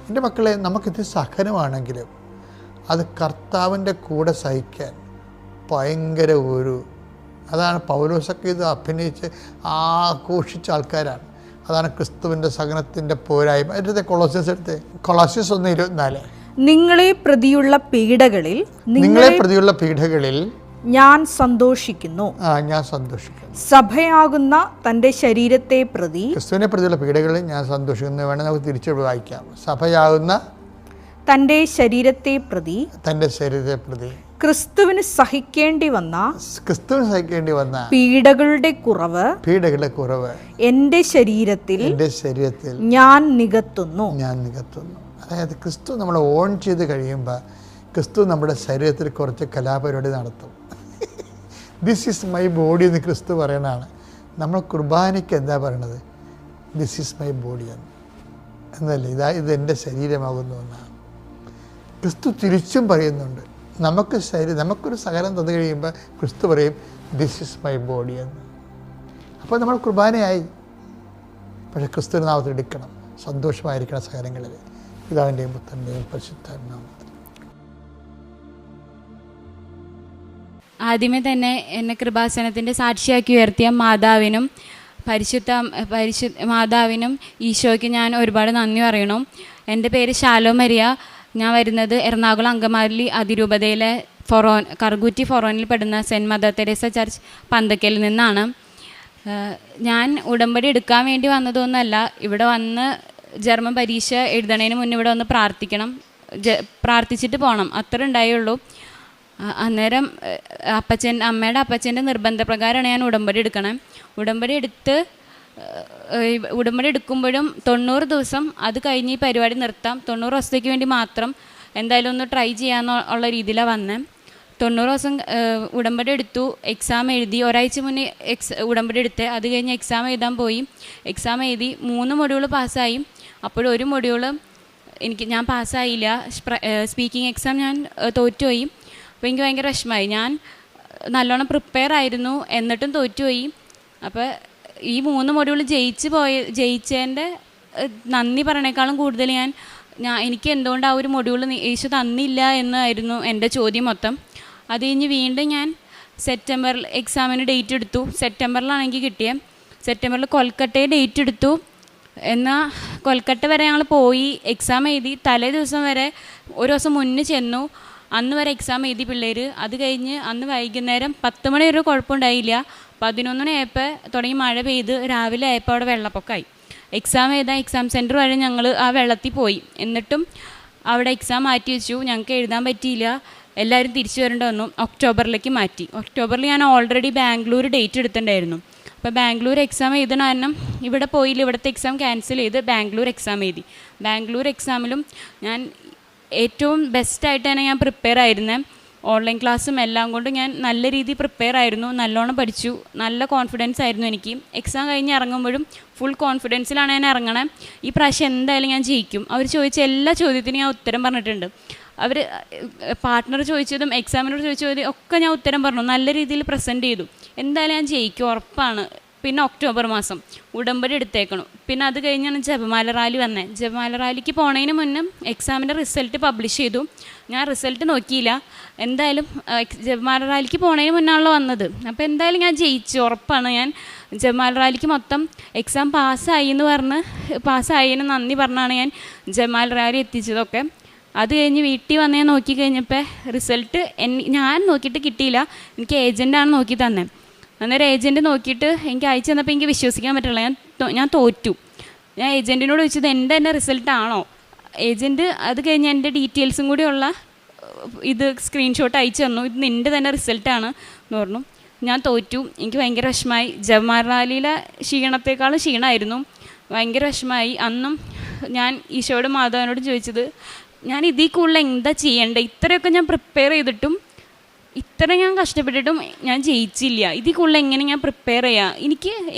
എൻ്റെ മക്കളെ, നമുക്കിത് സഹനമാണെങ്കിലും അത് കർത്താവിൻ്റെ കൂടെ സഹിക്കാൻ ഭയങ്കര അതാണ് പൗലോസൊക്കെ ഇത് അഭിനയിച്ച് ആഘോഷിച്ച ആൾക്കാരാണ്. അതാണ് ക്രിസ്തുവിൻ്റെ സഹനത്തിൻ്റെ പോരായ്മ. അതിൻ്റെ കൊളോസ്യസ് 1:24 നിങ്ങളെ പ്രതിയുള്ള പീഡകളിൽ ഞാൻ സന്തോഷിക്കുന്നു. ഞാൻ സന്തോഷിക്കുന്നു. സഭയാകുന്ന തൻ്റെ ശരീരത്തെ പ്രതി, ക്രിസ്തുവിനെ പ്രതിയുള്ള പീഡകളിൽ ഞാൻ സന്തോഷിക്കുന്നു. വേണമെങ്കിൽ നമുക്ക് തിരിച്ചു വായിക്കാം. സഭയാകുന്ന തൻ്റെ ശരീരത്തെ പ്രതി ക്രിസ്തുവിന് സഹിക്കേണ്ടി വന്ന പീഡകളുടെ കുറവ് എൻ്റെ ശരീരത്തിൽ ഞാൻ നികത്തുന്നു. അതായത് ക്രിസ്തു നമ്മൾ ഓൺ ചെയ്ത് കഴിയുമ്പോൾ ക്രിസ്തു നമ്മുടെ ശരീരത്തിൽ കുറച്ച് കലാപരിപാടി നടത്തും. ദിസ് ഈസ് മൈ ബോഡി എന്ന് ക്രിസ്തു പറയണതാണ്. നമ്മൾ കുർബാനയ്ക്ക് എന്താ പറയണത്? ദിസ് ഈസ് മൈ ബോഡി എന്നല്ലേ, ഇതെൻ്റെ ശരീരമാകുന്നു എന്നാണ്. ക്രിസ്തു തിരിച്ചും പറയുന്നുണ്ട്. നമുക്കൊരു സകലം തന്നു കഴിയുമ്പോൾ ക്രിസ്തു പറയും ദിസ് ഈസ് മൈ ബോഡി എന്ന്. അപ്പോൾ നമ്മൾ കുർബാനയായി. പക്ഷേ ക്രിസ്തു നാമത്തിൽ എടുക്കണം, സന്തോഷമായിരിക്കണം സകലങ്ങളിൽ. പിതാവിൻ്റെയും പുത്രൻ്റെയും പരിശുദ്ധാത്മാവിൻ്റെയും. ആദ്യമേ തന്നെ എന്നെ കൃപാസനത്തിൻ്റെ സാക്ഷിയാക്കി ഉയർത്തിയ മാതാവിനും മാതാവിനും ഈശോയ്ക്ക് ഞാൻ ഒരുപാട് നന്ദി പറയണം. എൻ്റെ പേര് ശാലോ മരിയ. ഞാൻ വരുന്നത് എറണാകുളം അങ്കമാലി അതിരൂപതയിലെ കറുകുറ്റി ഫൊറോനിൽ പെടുന്ന സെൻറ്റ് മദർ തെരേസ ചർച്ച് പന്തക്കലിൽ നിന്നാണ്. ഞാൻ ഉടമ്പടി എടുക്കാൻ വേണ്ടി വന്നതൊന്നുമല്ല. ഇവിടെ വന്ന് ജർമ്മൻ പരീക്ഷ എഴുതണതിന് മുന്നേ ഇവിടെ വന്ന് പ്രാർത്ഥിച്ചിട്ട് പോകണം, അത്ര ഉണ്ടായുള്ളൂ. അന്നേരം അമ്മയുടെ അപ്പച്ചൻ്റെ നിർബന്ധപ്രകാരമാണ് ഞാൻ ഉടമ്പടി എടുക്കണം. ഉടമ്പടി എടുക്കുമ്പോഴും 90 ദിവസം അത് കഴിഞ്ഞ് ഈ പരിപാടി നിർത്താം, 90 ദിവസത്തേക്ക് വേണ്ടി മാത്രം എന്തായാലും ഒന്ന് ട്രൈ ചെയ്യാന്നുള്ള രീതിയിലാണ് വന്നത്. 90 ദിവസം ഉടമ്പടി എടുത്തു, എക്സാം എഴുതി. ഒരാഴ്ച മുന്നേ ഉടമ്പടി എടുത്ത് അത് കഴിഞ്ഞ് എക്സാം എഴുതാൻ പോയി. എക്സാം എഴുതി 3 മൊഡ്യൂൾ പാസ്സായി. അപ്പോഴൊരു മൊഡ്യൂൾ ഞാൻ പാസ്സായില്ല. സ്പീക്കിംഗ് എക്സാം ഞാൻ തോറ്റുപോയി. അപ്പോൾ എനിക്ക് ഭയങ്കര വിഷമമായി. ഞാൻ നല്ലോണം പ്രിപ്പയർ ആയിരുന്നു, എന്നിട്ടും തോറ്റുപോയി. അപ്പോൾ ഈ 3 മൊഡ്യൂൾ ജയിച്ചതിൻ്റെ നന്ദി പറയണേക്കാളും കൂടുതൽ എനിക്ക് എന്തുകൊണ്ട് ആ ഒരു മൊഡ്യൂൾ യേശു തന്നില്ല എന്നായിരുന്നു എൻ്റെ ചോദ്യം മൊത്തം. അത് കഴിഞ്ഞ് വീണ്ടും ഞാൻ സെപ്റ്റംബറിൽ എക്സാമിന് ഡേറ്റ് എടുത്തു. സെപ്റ്റംബറിലാണ് എനിക്ക് കിട്ടിയത്. സെപ്റ്റംബറിൽ കൊൽക്കട്ടയിൽ ഡേറ്റ് എടുത്തു. എന്നാൽ കൊൽക്കട്ട വരെ ഞങ്ങൾ പോയി എക്സാം എഴുതി. തലേ ദിവസം വരെ ഒരു ദിവസം മുന്നേ ചെന്നു. അന്ന് വരെ എക്സാം എഴുതി പിള്ളേർ. അത് കഴിഞ്ഞ് അന്ന് വൈകുന്നേരം 10 മണി വരെ കുഴപ്പമുണ്ടായില്ല. 11 മണിയായപ്പോൾ തുടങ്ങി മഴ പെയ്ത് രാവിലെ ആയപ്പോൾ അവിടെ വെള്ളപ്പൊക്കമായി. എക്സാം എക്സാം സെൻറ്റർ വരെ ഞങ്ങൾ ആ വെള്ളത്തിൽ പോയി. എന്നിട്ടും അവിടെ എക്സാം മാറ്റി വെച്ചു. ഞങ്ങൾക്ക് എഴുതാൻ പറ്റിയില്ല. എല്ലാവരും തിരിച്ചു വരേണ്ടി വന്നു. ഒക്ടോബറിലേക്ക് മാറ്റി. ഒക്ടോബറിൽ ഞാൻ ഓൾറെഡി ബാംഗ്ലൂർ ഡേറ്റ് എടുത്തിട്ടുണ്ടായിരുന്നു. അപ്പോൾ ബാംഗ്ലൂർ എക്സാം എഴുതുന്ന കാരണം ഇവിടെ പോയില്ല. ഇവിടുത്തെ എക്സാം ക്യാൻസൽ ചെയ്ത് ബാംഗ്ലൂർ എക്സാം എഴുതി. ബാംഗ്ലൂർ എക്സാമിലും ഞാൻ ഏറ്റവും ബെസ്റ്റായിട്ട് തന്നെ ഞാൻ പ്രിപ്പയർ ആയിരുന്നത്. ഓൺലൈൻ ക്ലാസ്സും എല്ലാം കൊണ്ട് ഞാൻ നല്ല രീതിയിൽ പ്രിപ്പയർ ആയിരുന്നു. നല്ലോണം പഠിച്ചു. നല്ല കോൺഫിഡൻസ് ആയിരുന്നു എനിക്ക്. എക്സാം കഴിഞ്ഞ് ഇറങ്ങുമ്പോഴും ഫുൾ കോൺഫിഡൻസിലാണ് ഞാൻ ഇറങ്ങണേ. ഈ പ്രാവശ്യം എന്തായാലും ഞാൻ ജയിക്കും. അവർ ചോദിച്ച എല്ലാ ചോദ്യത്തിനും ഞാൻ ഉത്തരം പറഞ്ഞിട്ടുണ്ട്. അവർ പാർട്ട്ണർ ചോദിച്ചതും എക്സാമിനർ ചോദിച്ചതും ഒക്കെ ഞാൻ ഉത്തരം പറഞ്ഞു. നല്ല രീതിയിൽ പ്രസൻറ്റ് ചെയ്തു. എന്തായാലും ഞാൻ ജയിക്കും, ഉറപ്പാണ്. പിന്നെ ഒക്ടോബർ മാസം ഉടമ്പടി എടുത്തേക്കണം. പിന്നെ അത് കഴിഞ്ഞാണ് ജപമാല റാലി വന്നത്. ജപമാല റാലിക്ക് പോണതിന് മുന്നേ എക്സാമിൻ്റെ റിസൾട്ട് പബ്ലിഷ് ചെയ്തു. ഞാൻ റിസൾട്ട് നോക്കിയില്ല. എന്തായാലും ജപമാല റാലിക്ക് പോണതിന് മുന്നാണല്ലോ വന്നത്. അപ്പോൾ എന്തായാലും ഞാൻ ജയിച്ചു, ഉറപ്പാണ്. ഞാൻ ജപമാല റാലിക്ക് മൊത്തം എക്സാം പാസ്സായതിന് നന്ദി പറഞ്ഞാണ് ഞാൻ ജപമാല റാലി എത്തിച്ചതൊക്കെ. അത് കഴിഞ്ഞ് വീട്ടിൽ വന്ന് ഞാൻ നോക്കി കഴിഞ്ഞപ്പോൾ റിസൾട്ട് ഞാൻ നോക്കിയിട്ട് കിട്ടിയില്ല. എനിക്ക് ഏജൻറ്റാണ് നോക്കി തന്നെ. അന്നേരം ഏജൻറ്റ് നോക്കിയിട്ട് എനിക്ക് അയച്ചു തന്നപ്പോൾ എനിക്ക് വിശ്വസിക്കാൻ പറ്റില്ല. ഞാൻ തോറ്റു. ഞാൻ ഏജൻറ്റിനോട് ചോദിച്ചത് എൻ്റെ റിസൾട്ടാണോ? ഏജൻറ്റ് അത് കഴിഞ്ഞ് എൻ്റെ ഡീറ്റെയിൽസും കൂടിയുള്ള ഇത് സ്ക്രീൻഷോട്ട് അയച്ചു തന്നു. ഇത് നിൻ്റെ തന്നെ റിസൾട്ടാണ് എന്ന് പറഞ്ഞു. ഞാൻ തോറ്റു. എനിക്ക് ഭയങ്കര വിഷമമായി. ജപമാല റാലിയിലെ ക്ഷീണത്തെക്കാളും ക്ഷീണമായിരുന്നു. ഭയങ്കര വിഷമമായി. അന്നും ഞാൻ ഈശോയോടും മാതാവിനോടും ചോദിച്ചത്, ഞാൻ ഇതിൽ കൂടുതൽ എന്താ ചെയ്യേണ്ടത്? ഇത്രയൊക്കെ ഞാൻ പ്രിപ്പയർ ചെയ്തിട്ടും ഇത്ര ഞാൻ കഷ്ടപ്പെട്ടിട്ടും ഞാൻ ജയിച്ചില്ല. ഇതിൽ കൂടുതൽ എങ്ങനെ ഞാൻ പ്രിപ്പയർ ചെയ്യാം?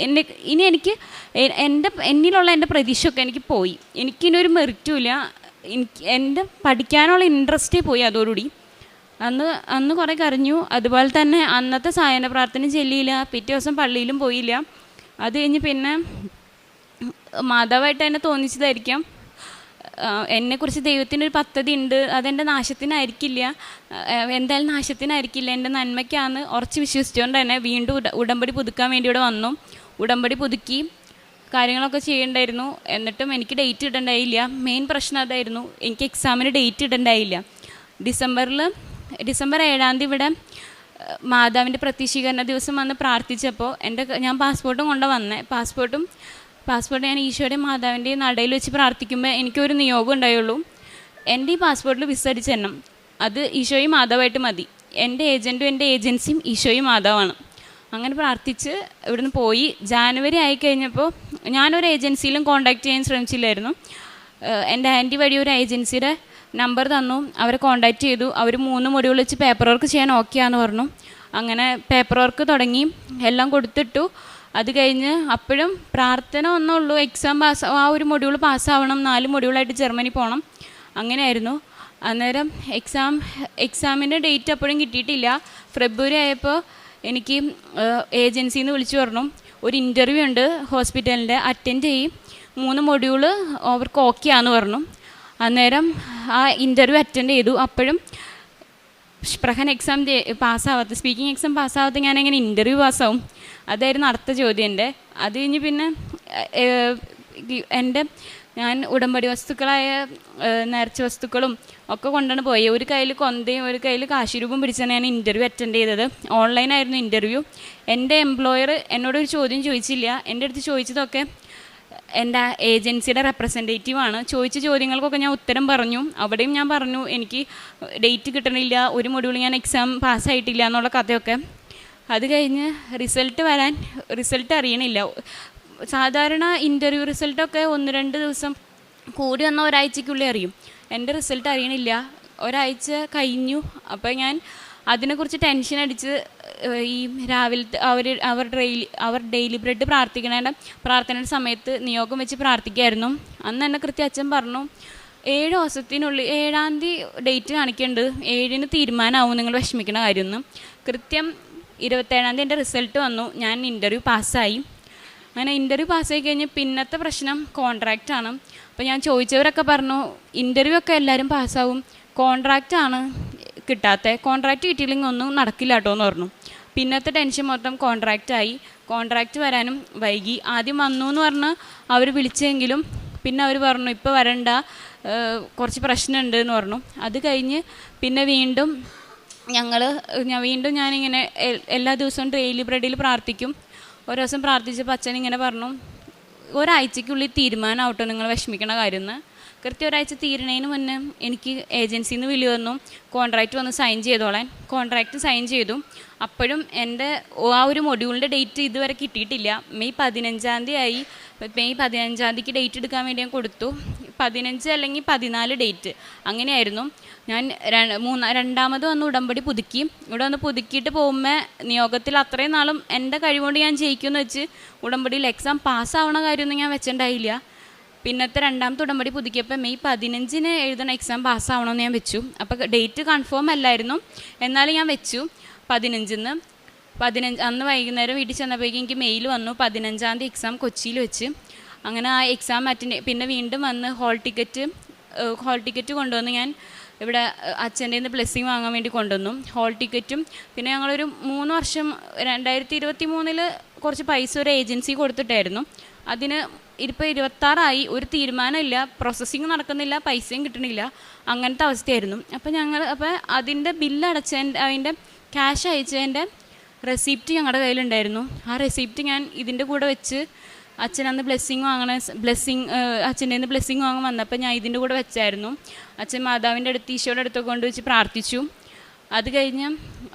എനിക്ക് എന്നിലുള്ള എൻ്റെ പ്രതീക്ഷയൊക്കെ എനിക്ക് പോയി. എനിക്കിനൊരു മെറിറ്റും ഇല്ല. എൻ്റെ പഠിക്കാനുള്ള ഇൻട്രസ്റ്റേ പോയി അതോടുകൂടി. അന്ന് കുറേ കരഞ്ഞു. അതുപോലെ തന്നെ അന്നത്തെ സായന പ്രാർത്ഥന ചൊല്ലിയില്ല. പിറ്റേ ദിവസം പള്ളിയിലും പോയില്ല. അത് കഴിഞ്ഞ് പിന്നെ മാതാവായിട്ട് എന്നെ തോന്നിച്ചതായിരിക്കാം, എന്നെക്കുറിച്ച് ദൈവത്തിനൊരു പദ്ധതി ഉണ്ട്. അതെൻ്റെ നാശത്തിനായിരിക്കില്ല. എന്തായാലും നാശത്തിനായിരിക്കില്ല, എൻ്റെ നന്മയ്ക്കാന്ന് ഉറച്ച് വിശ്വസിച്ചുകൊണ്ട് തന്നെ വീണ്ടും ഉടമ്പടി പുതുക്കാൻ വേണ്ടി ഇവിടെ വന്നു. ഉടമ്പടി പുതുക്കി കാര്യങ്ങളൊക്കെ ചെയ്യണ്ടായിരുന്നു. എന്നിട്ടും എനിക്ക് ഡേറ്റ് ഇടണ്ടായില്ല. മെയിൻ പ്രശ്നം അതായിരുന്നു. എനിക്ക് എക്സാമിന് ഡേറ്റ് ഇടണ്ടായില്ല. ഡിസംബർ 7 ഇവിടെ മാതാവിൻ്റെ പ്രത്യക്ഷീകരണ ദിവസം വന്ന് പ്രാർത്ഥിച്ചപ്പോൾ ഞാൻ പാസ്പോർട്ടും കൊണ്ട് വന്നേ. പാസ്പോർട്ട് ഞാൻ ഈശോയുടെ മാതാവിൻ്റെയും നടയിൽ വെച്ച് പ്രാർത്ഥിക്കുമ്പോൾ എനിക്കൊരു നിയോഗം ഉണ്ടായുള്ളൂ. എൻ്റെ ഈ പാസ്പോർട്ടിൽ വിസ അടിച്ച് തരണം. അത് ഈശോയും മാതാവായിട്ട് മതി. എൻ്റെ ഏജൻറ്റും എൻ്റെ ഏജൻസിയും ഈശോയും മാതാവാണ്. അങ്ങനെ പ്രാർത്ഥിച്ച് ഇവിടുന്ന് പോയി. ജാനുവരി ആയിക്കഴിഞ്ഞപ്പോൾ ഞാനൊരു ഏജൻസിയിലും കോൺടാക്റ്റ് ചെയ്യാൻ ശ്രമിച്ചില്ലായിരുന്നു. എൻ്റെ ആൻറ്റി വഴി ഒരു ഏജൻസിയുടെ നമ്പർ തന്നു. അവരെ കോൺടാക്റ്റ് ചെയ്തു. അവർ 3 മൊഡ്യൂൾ വെച്ച് പേപ്പർ വർക്ക് ചെയ്യാൻ ഓക്കെയാന്ന് പറഞ്ഞു. അങ്ങനെ പേപ്പർ വർക്ക് തുടങ്ങി. എല്ലാം കൊടുത്തിട്ടു. അത് കഴിഞ്ഞ് അപ്പോഴും പ്രാർത്ഥന ഒന്നുള്ളൂ. എക്സാം ആ ഒരു മൊഡ്യൂൾ പാസ്സാവണം. 4 മൊഡ്യൂളായിട്ട് ജർമ്മനി പോകണം. അങ്ങനെയായിരുന്നു. അന്നേരം എക്സാമിൻ്റെ ഡേറ്റ് അപ്പോഴും കിട്ടിയിട്ടില്ല. ഫെബ്രുവരി ആയപ്പോൾ എനിക്ക് ഏജൻസിയിൽ നിന്ന് വിളിച്ചു പറഞ്ഞു, ഒരു ഇൻ്റർവ്യൂ ഉണ്ട് ഹോസ്പിറ്റലിൻ്റെ, അറ്റൻഡ് ചെയ്യും, 3 മൊഡ്യൂൾ അവർക്ക് ഓക്കെയാന്ന് പറഞ്ഞു. അന്നേരം ആ ഇൻ്റർവ്യൂ അറ്റൻഡ് ചെയ്തു. അപ്പോഴും സ്പ്രഹൻ എക്സാം സ്പീക്കിംഗ് എക്സാം പാസ്സാവാത്ത ഞാൻ എങ്ങനെ ഇൻ്റർവ്യൂ പാസ്സാവും? അതായിരുന്നു അടുത്ത ചോദ്യം എൻ്റെ. അത് കഴിഞ്ഞ് പിന്നെ ഞാൻ ഉടമ്പടി വസ്തുക്കളായ നേർച്ച വസ്തുക്കളും ഒക്കെ കൊണ്ടാണ് പോയി. ഒരു കയ്യിൽ കൊന്തയും ഒരു കയ്യിൽ കാശിരൂപം പിടിച്ചാണ് ഞാൻ ഇൻ്റർവ്യൂ അറ്റൻഡ് ചെയ്തത്. ഓൺലൈനായിരുന്നു ഇൻ്റർവ്യൂ. എൻ്റെ എംപ്ലോയർ എന്നോടൊരു ചോദ്യം ചോദിച്ചില്ല. എൻ്റെ അടുത്ത് ചോദിച്ചതൊക്കെ എൻ്റെ ഏജൻസിയുടെ റെപ്രസെൻറ്റേറ്റീവാണ്. ചോദിച്ച ചോദ്യങ്ങൾക്കൊക്കെ ഞാൻ ഉത്തരം പറഞ്ഞു. അവിടെയും ഞാൻ പറഞ്ഞു എനിക്ക് ഡേറ്റ് കിട്ടണില്ല, ഒരു മൊഡ്യൂൾ ഞാൻ എക്സാം പാസ്സായിട്ടില്ല എന്നുള്ള കഥയൊക്കെ. അത് കഴിഞ്ഞ് റിസൾട്ട് അറിയണില്ല. സാധാരണ ഇൻ്റർവ്യൂ റിസൾട്ടൊക്കെ 1-2 ദിവസം കൂടി വന്ന ഒരാഴ്ചയ്ക്കുള്ളിൽ അറിയും. എൻ്റെ റിസൾട്ട് അറിയണില്ല. ഒരാഴ്ച കഴിഞ്ഞു. അപ്പോൾ ഞാൻ അതിനെക്കുറിച്ച് ടെൻഷൻ അടിച്ച് ഈ രാവിലത്തെ അവർ ഡെയിലി ബ്രെഡ് പ്രാർത്ഥനയുടെ സമയത്ത് നിയോഗം വെച്ച് പ്രാർത്ഥിക്കുമായിരുന്നു. അന്ന് എന്നെ കൃത്യം അച്ഛൻ പറഞ്ഞു, 7 ദിവസത്തിനുള്ളിൽ 7-ാം തീയതി ഡേറ്റ് കാണിക്കുന്നുണ്ട്, 7-ന് തീരുമാനമാവും നിങ്ങൾ വിഷമിക്കുന്ന കാര്യമൊന്നും. കൃത്യം 27-ാം തീയതി എൻ്റെ റിസൾട്ട് വന്നു, ഞാൻ ഇൻ്റർവ്യൂ പാസ്സായി. അങ്ങനെ ഇൻ്റർവ്യൂ പാസ്സായി കഴിഞ്ഞ് പിന്നത്തെ പ്രശ്നം കോൺട്രാക്റ്റാണ്. അപ്പോൾ ഞാൻ ചോദിച്ചവരൊക്കെ പറഞ്ഞു ഇൻ്റർവ്യൂ ഒക്കെ എല്ലാവരും പാസ്സാവും, കോൺട്രാക്റ്റാണ് കിട്ടാത്തത്, കോൺട്രാക്റ്റ് കിട്ടിയില്ലെങ്കിൽ ഒന്നും നടക്കില്ല കേട്ടോ എന്ന് പറഞ്ഞു. പിന്നത്തെ ടെൻഷൻ മൊത്തം കോൺട്രാക്റ്റായി. കോൺട്രാക്റ്റ് വരാനും വൈകി. ആദ്യം വന്നു എന്ന് പറഞ്ഞ് അവർ വിളിച്ചെങ്കിലും പിന്നെ അവർ പറഞ്ഞു ഇപ്പോൾ വരണ്ട, കുറച്ച് പ്രശ്നമുണ്ട് എന്ന് പറഞ്ഞു. അത് കഴിഞ്ഞ് പിന്നെ വീണ്ടും ഞാനിങ്ങനെ എല്ലാ ദിവസവും ഡെയിലി ബ്രെഡിൽ പ്രാർത്ഥിക്കും. ഒരു ദിവസം പ്രാർത്ഥിച്ചപ്പോൾ അച്ഛൻ ഇങ്ങനെ പറഞ്ഞു, ഒരാഴ്ചയ്ക്കുള്ളിൽ തീരുമാനമാവട്ടോ നിങ്ങൾ വിഷമിക്കണ കാര്യമെന്ന്. കൃത്യം ഒരാഴ്ച തീരണതിന് മുന്നേ എനിക്ക് ഏജൻസിയിൽ നിന്ന് വിളി വന്നു, കോൺട്രാക്റ്റ് വന്ന് സൈൻ ചെയ്തോളാൻ. കോൺട്രാക്റ്റ് സൈൻ ചെയ്തു. അപ്പോഴും എൻ്റെ ആ ഒരു മൊഡ്യൂളിൻ്റെ ഡേറ്റ് ഇതുവരെ കിട്ടിയിട്ടില്ല. മെയ് 15-ാം തീയതി ആയി. മെയ് 15-ാം തീയതിക്ക് ഡേറ്റ് എടുക്കാൻ വേണ്ടി ഞാൻ കൊടുത്തു. 15 അല്ലെങ്കിൽ 14 ഡേറ്റ് അങ്ങനെയായിരുന്നു. ഞാൻ രണ്ടാമത് വന്ന് ഉടമ്പടി പുതുക്കി. ഇവിടെ വന്ന് പുതുക്കിയിട്ട് പോകുമ്പോൾ നിയോഗത്തിൽ അത്രയും നാളും എൻ്റെ കഴിവുകൊണ്ട് ഞാൻ ജയിക്കുമെന്ന് വെച്ച് ഉടമ്പടിയിൽ എക്സാം പാസ്സാവണ കാര്യമൊന്നും ഞാൻ വെച്ചിട്ടുണ്ടായില്ല. പിന്നത്തെ രണ്ടാമത്തെ ഉടമ്പടി പുതുക്കിയപ്പോൾ മെയ് 15-ന് എഴുതണ എക്സാം പാസ്സാവണമെന്ന് ഞാൻ വെച്ചു. അപ്പോൾ ഡേറ്റ് കൺഫേം അല്ലായിരുന്നു, എന്നാലും ഞാൻ വെച്ചു 15-ന്ന്. അന്ന് വൈകുന്നേരം വീട്ടിൽ ചെന്നപ്പോഴേക്കും എനിക്ക് മെയിൽ വന്നു 15-ാം തീയതി എക്സാം കൊച്ചിയിൽ വെച്ച്. അങ്ങനെ ആ എക്സാം പിന്നെ വീണ്ടും വന്ന് ഹോൾ ടിക്കറ്റ് കൊണ്ടുവന്ന് ഞാൻ ഇവിടെ അച്ഛൻ്റെ നിന്ന് ബ്ലെസ്സിങ് വാങ്ങാൻ വേണ്ടി കൊണ്ടുവന്നു. ഹോൾ ടിക്കറ്റും പിന്നെ ഞങ്ങളൊരു 3 വർഷം 2023 കുറച്ച് പൈസ ഒരു ഏജൻസി കൊടുത്തിട്ടായിരുന്നു. അതിന് ഇപ്പോൾ 26 ഒരു തീരുമാനമില്ല, പ്രോസസ്സിങ് നടക്കുന്നില്ല, പൈസയും കിട്ടണില്ല, അങ്ങനത്തെ അവസ്ഥയായിരുന്നു. അപ്പോൾ അതിൻ്റെ ബില്ലടച്ചതിൻ്റെ അതിൻ്റെ ക്യാഷ് അയച്ചതിൻ്റെ റെസിപ്റ്റ് ഞങ്ങളുടെ കയ്യിലുണ്ടായിരുന്നു. ആ റെസിപ്റ്റ് ഞാൻ ഇതിൻ്റെ കൂടെ വെച്ച് അച്ഛനന്ന് അച്ഛൻ്റെ നിന്ന് ബ്ലെസ്സിങ് വാങ്ങാൻ വന്നപ്പോൾ ഞാൻ ഇതിൻ്റെ കൂടെ വെച്ചായിരുന്നു. അച്ഛൻ മാതാവിൻ്റെ അടുത്ത് ഈശോയുടെ അടുത്തൊക്കെ കൊണ്ടുവച്ച് പ്രാർത്ഥിച്ചു. അത് കഴിഞ്ഞ്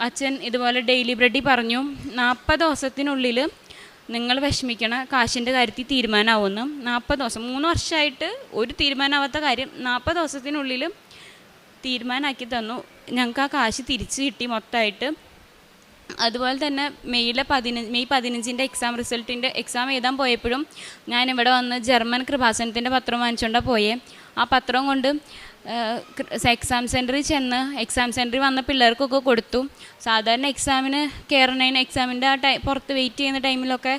അച്ഛൻ ഇതുപോലെ ഡെയിലി ബ്രെഡിൽ പറഞ്ഞു 40 ദിവസത്തിനുള്ളിൽ നിങ്ങൾ വിഷമിക്കണ കാശിൻ്റെ കാര്യത്തിൽ തീരുമാനമാവുമെന്ന്. 40 ദിവസം 3 വർഷമായിട്ട് ഒരു തീരുമാനമാവാത്ത കാര്യം 40 ദിവസത്തിനുള്ളിൽ തീരുമാനമാക്കി തന്നു. ഞങ്ങൾക്ക് ആ കാശ് തിരിച്ച് കിട്ടി മൊത്തമായിട്ട്. അതുപോലെ തന്നെ മെയ് 15-ൻ്റെ എക്സാം എഴുതാൻ പോയപ്പോഴും ഞാനിവിടെ വന്ന് ജർമ്മൻ കൃപാസനത്തിൻ്റെ പത്രം വാങ്ങിച്ചുകൊണ്ടാണ് പോയേ. ആ പത്രം കൊണ്ട് എക്സാം സെൻറ്ററിൽ വന്ന പിള്ളേർക്കൊക്കെ കൊടുത്തു. സാധാരണ എക്സാമിന് കയറണതിന് എക്സാമിൻ്റെ ആ പുറത്ത് വെയിറ്റ് ചെയ്യുന്ന ടൈമിലൊക്കെ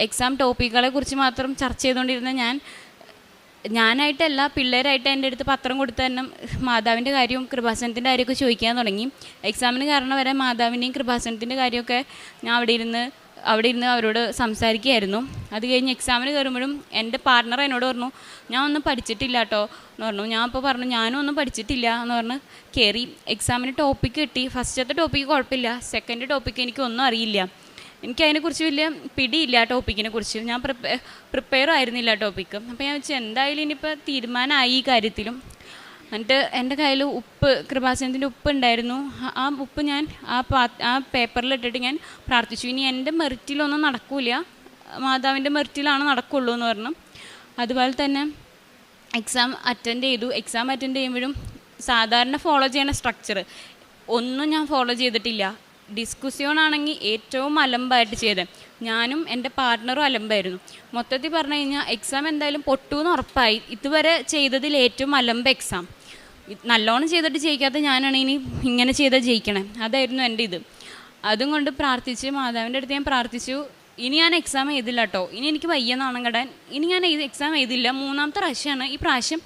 എക്സാം ടോപ്പിക്കുകളെ കുറിച്ച് മാത്രം ചർച്ച ചെയ്തുകൊണ്ടിരുന്ന ഞാനായിട്ടല്ല പിള്ളേരായിട്ട് എൻ്റെ അടുത്ത് പത്രം കൊടുത്ത് തന്നെ മാതാവിൻ്റെ കാര്യവും കൃപാസനത്തിൻ്റെ കാര്യമൊക്കെ ചോദിക്കാൻ തുടങ്ങി. എക്സാമിന് കാരണം വരെ മാതാവിൻ്റെയും കൃപാസനത്തിൻ്റെ കാര്യമൊക്കെ ഞാൻ അവിടെ ഇരുന്ന് അവരോട് സംസാരിക്കുകയായിരുന്നു. അത് കഴിഞ്ഞ് എക്സാമിന് കയറുമ്പോഴും എൻ്റെ പാർട്ണർ എന്നോട് പറഞ്ഞു ഞാൻ ഒന്നും പഠിച്ചിട്ടില്ല കേട്ടോ എന്ന് പറഞ്ഞു. ഞാൻ അപ്പോൾ പറഞ്ഞു ഞാനും ഒന്നും പഠിച്ചിട്ടില്ല എന്ന് പറഞ്ഞ് കയറി. എക്സാമിന് ടോപ്പിക്ക് കിട്ടി. ഫസ്റ്റത്തെ ടോപ്പിക്ക് കുഴപ്പമില്ല, സെക്കൻഡ് ടോപ്പിക്ക് എനിക്കൊന്നും അറിയില്ല. എനിക്കതിനെക്കുറിച്ച് വലിയ പിടിയില്ല, ടോപ്പിക്കിനെ കുറിച്ച് ഞാൻ പ്രിപ്പയർ ആയിരുന്നില്ല ടോപ്പിക്ക്. അപ്പോൾ ഞാൻ വെച്ചാൽ എന്തായാലും ഇനിയിപ്പോൾ തീരുമാനമായി ഈ കാര്യത്തിലും. എന്നിട്ട് എൻ്റെ കയ്യിൽ കൃപാസനത്തിൻ്റെ ഉപ്പ് ഉണ്ടായിരുന്നു. ആ ഉപ്പ് ഞാൻ ആ പേപ്പറിലിട്ടിട്ട് ഞാൻ പ്രാർത്ഥിച്ചു, ഇനി എൻ്റെ മെറിറ്റിലൊന്നും നടക്കില്ല, മാതാവിൻ്റെ മെറിറ്റിലാണ് നടക്കുള്ളൂ എന്ന് പറഞ്ഞു. അതുപോലെ തന്നെ എക്സാം അറ്റൻഡ് ചെയ്തു. എക്സാം അറ്റൻഡ് ചെയ്യുമ്പോഴും സാധാരണ ഫോളോ ചെയ്യുന്ന സ്ട്രക്ചർ ഒന്നും ഞാൻ ഫോളോ ചെയ്തിട്ടില്ല. ഡിസ്കഷൻ ആണെങ്കിൽ ഏറ്റവും അലമ്പായിട്ട് ചെയ്തത് ഞാനും എൻ്റെ പാർട്ട്ണറും അലമ്പായിരുന്നു. മൊത്തത്തിൽ പറഞ്ഞു കഴിഞ്ഞാൽ എക്സാം എന്തായാലും പൊട്ടുമെന്ന് ഉറപ്പായി. ഇതുവരെ ചെയ്തതിൽ ഏറ്റവും അലമ്പ് എക്സാം. നല്ലോണം ചെയ്തിട്ട് ജയിക്കാത്ത ഞാനാണ് ഇനി ഇങ്ങനെ ചെയ്താൽ ജയിക്കണേ, അതായിരുന്നു എൻ്റെ ഇത്. അതും കൊണ്ട് പ്രാർത്ഥിച്ച് മാതാവിൻ്റെ അടുത്ത് ഞാൻ പ്രാർത്ഥിച്ചു, ഇനി ഞാൻ എക്സാം എഴുതില്ല കേട്ടോ, ഇനി എനിക്ക് വയ്യ നാണം കെടാൻ, ഇനി ഞാൻ എക്സാം എഴുതില്ല. 3ാമത്തെ പ്രാവശ്യമാണ്, ഈ പ്രാവശ്യം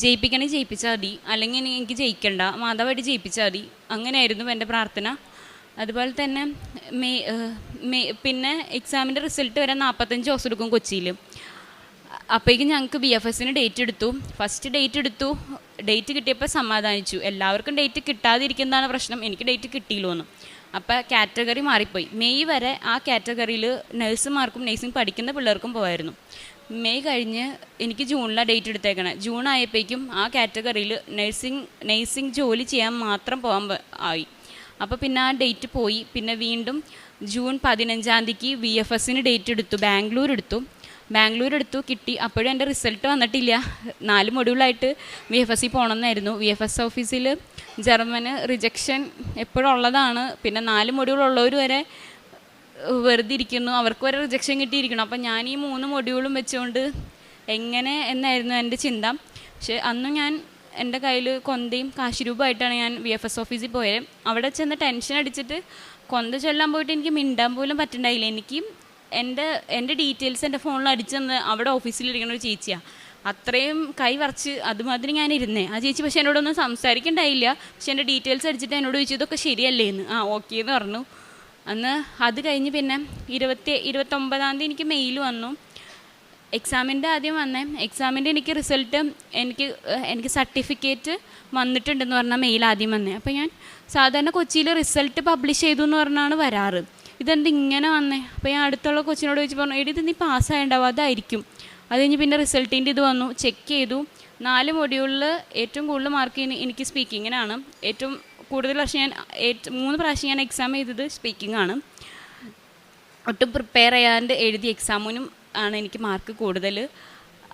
ജയിപ്പിക്കണമെങ്കിൽ ജയിപ്പിച്ചാൽ മതി, അല്ലെങ്കിൽ എനിക്ക് ജയിക്കണ്ട, മാതാവായിട്ട് ജയിപ്പിച്ചാൽ മതി. അങ്ങനെയായിരുന്നു എൻ്റെ പ്രാർത്ഥന. അതുപോലെ തന്നെ പിന്നെ എക്സാമിൻ്റെ റിസൾട്ട് വരാൻ 45 ദിവസം എടുക്കും കൊച്ചിയിൽ. അപ്പോഴേക്കും ഞങ്ങൾക്ക് BFSന് ഡേറ്റ് എടുത്തു. ഫസ്റ്റ് ഡേറ്റ് എടുത്തു. ഡേറ്റ് കിട്ടിയപ്പോൾ സമാധാനിച്ചു. എല്ലാവർക്കും ഡേറ്റ് കിട്ടാതിരിക്കുന്നതാണ് പ്രശ്നം, എനിക്ക് ഡേറ്റ് കിട്ടിയില്ലോന്ന്. അപ്പോൾ കാറ്റഗറി മാറിപ്പോയി. മെയ് വരെ ആ കാറ്റഗറിയിൽ നഴ്സുമാർക്കും നഴ്സിംഗ് പഠിക്കുന്ന പിള്ളേർക്കും പോകായിരുന്നു. മെയ് കഴിഞ്ഞ് എനിക്ക് ജൂണിലാണ് ഡേറ്റ് എടുത്തേക്കണേ. ജൂൺ ആയപ്പോഴേക്കും ആ കാറ്റഗറിയിൽ നഴ്സിംഗ് ജോലി ചെയ്യാൻ മാത്രം പോകാൻ ആയി. അപ്പോൾ പിന്നെ ആ ഡേറ്റ് പോയി. പിന്നെ വീണ്ടും ജൂൺ 15-ാം തീയതിക്ക് VFSന് ഡേറ്റ് എടുത്തു. ബാംഗ്ലൂർ എടുത്തു കിട്ടി. അപ്പോഴും എൻ്റെ റിസൾട്ട് വന്നിട്ടില്ല. 4 മൊഡ്യൂളായിട്ട് VFSൽ പോകണമെന്നായിരുന്നു. VFS ഓഫീസിൽ ജർമ്മന് റിജക്ഷൻ എപ്പോഴും ഉള്ളതാണ്. പിന്നെ 4 മൊഡ്യൂൾ ഉള്ളവർ വരെ വെറുതെ ഇരിക്കുന്നു, അവർക്ക് വരെ റിജക്ഷൻ കിട്ടിയിരിക്കണം. അപ്പം ഞാൻ ഈ 3 മൊഡ്യൂളും വെച്ചുകൊണ്ട് എങ്ങനെ എന്നായിരുന്നു എൻ്റെ ചിന്ത. പക്ഷെ അന്ന് ഞാൻ എൻ്റെ കയ്യിൽ കൊന്തയും കാശുരൂപമായിട്ടാണ് ഞാൻ VFS ഓഫീസിൽ പോയത്. അവിടെ ചെന്ന് ടെൻഷൻ അടിച്ചിട്ട് കൊന്ത ചൊല്ലാൻ പോയിട്ട് എനിക്ക് മിണ്ടാൻ പോലും പറ്റുന്നുണ്ടായില്ല. എനിക്ക് എൻ്റെ ഡീറ്റെയിൽസ് എൻ്റെ ഫോണിൽ അടിച്ചെന്ന് അവിടെ ഓഫീസിലിരിക്കുന്ന ഒരു ചേച്ചിയാണ്. അത്രയും കൈ വരച്ച് അതുമാതിരി ഞാൻ ഇരുന്നേ. ആ ചേച്ചി പക്ഷേ എന്നോടൊന്നും സംസാരിക്കണ്ടായില്ല. പക്ഷേ എൻ്റെ ഡീറ്റെയിൽസ് അടിച്ചിട്ട് എന്നോട് ചോദിച്ചു ഇതൊക്കെ ശരിയല്ലേ എന്ന്. ഓക്കെ എന്ന് പറഞ്ഞു. അന്ന് അത് കഴിഞ്ഞ് പിന്നെ 29-ാം തീയതി എനിക്ക് മെയിൽ വന്നു. എക്സാമിൻ്റെ ആദ്യം വന്നേ. എക്സാമിൻ്റെ എനിക്ക് റിസൾട്ട് എനിക്ക് സർട്ടിഫിക്കറ്റ് വന്നിട്ടുണ്ടെന്ന് പറഞ്ഞാൽ മെയിൽ ആദ്യം വന്നേ. അപ്പോൾ ഞാൻ സാധാരണ കൊച്ചിയിൽ റിസൾട്ട് പബ്ലിഷ് ചെയ്തു എന്ന് പറഞ്ഞാണ് വരാറ്. ഇതെന്ത് ഇങ്ങനെ വന്നേ? അപ്പോൾ ഞാൻ അടുത്തുള്ള കൊച്ചിനോട് ചോദിച്ചു പറഞ്ഞു എടി ഇത് നീ പാസ്സായിട്ടുണ്ടാവും അതായിരിക്കും. അത് കഴിഞ്ഞ് പിന്നെ റിസൾട്ടിൻ്റെ ഇത് വന്നു. ചെക്ക് ചെയ്തു. 4 മൊഡ്യൂളിൽ ഏറ്റവും കൂടുതൽ മാർക്ക് എനിക്ക് സ്പീക്കിങ്ങിനാണ്. ഏറ്റവും കൂടുതൽ പ്രാവശ്യം 3 പ്രാവശ്യം ഞാൻ എക്സാം ചെയ്തത് സ്പീക്കിങ്ങാണ്. ഒട്ടും പ്രിപ്പയർ ചെയ്യാണ്ട് എഴുതിയ എക്സാമിനും ആണ് എനിക്ക് മാർക്ക് കൂടുതൽ.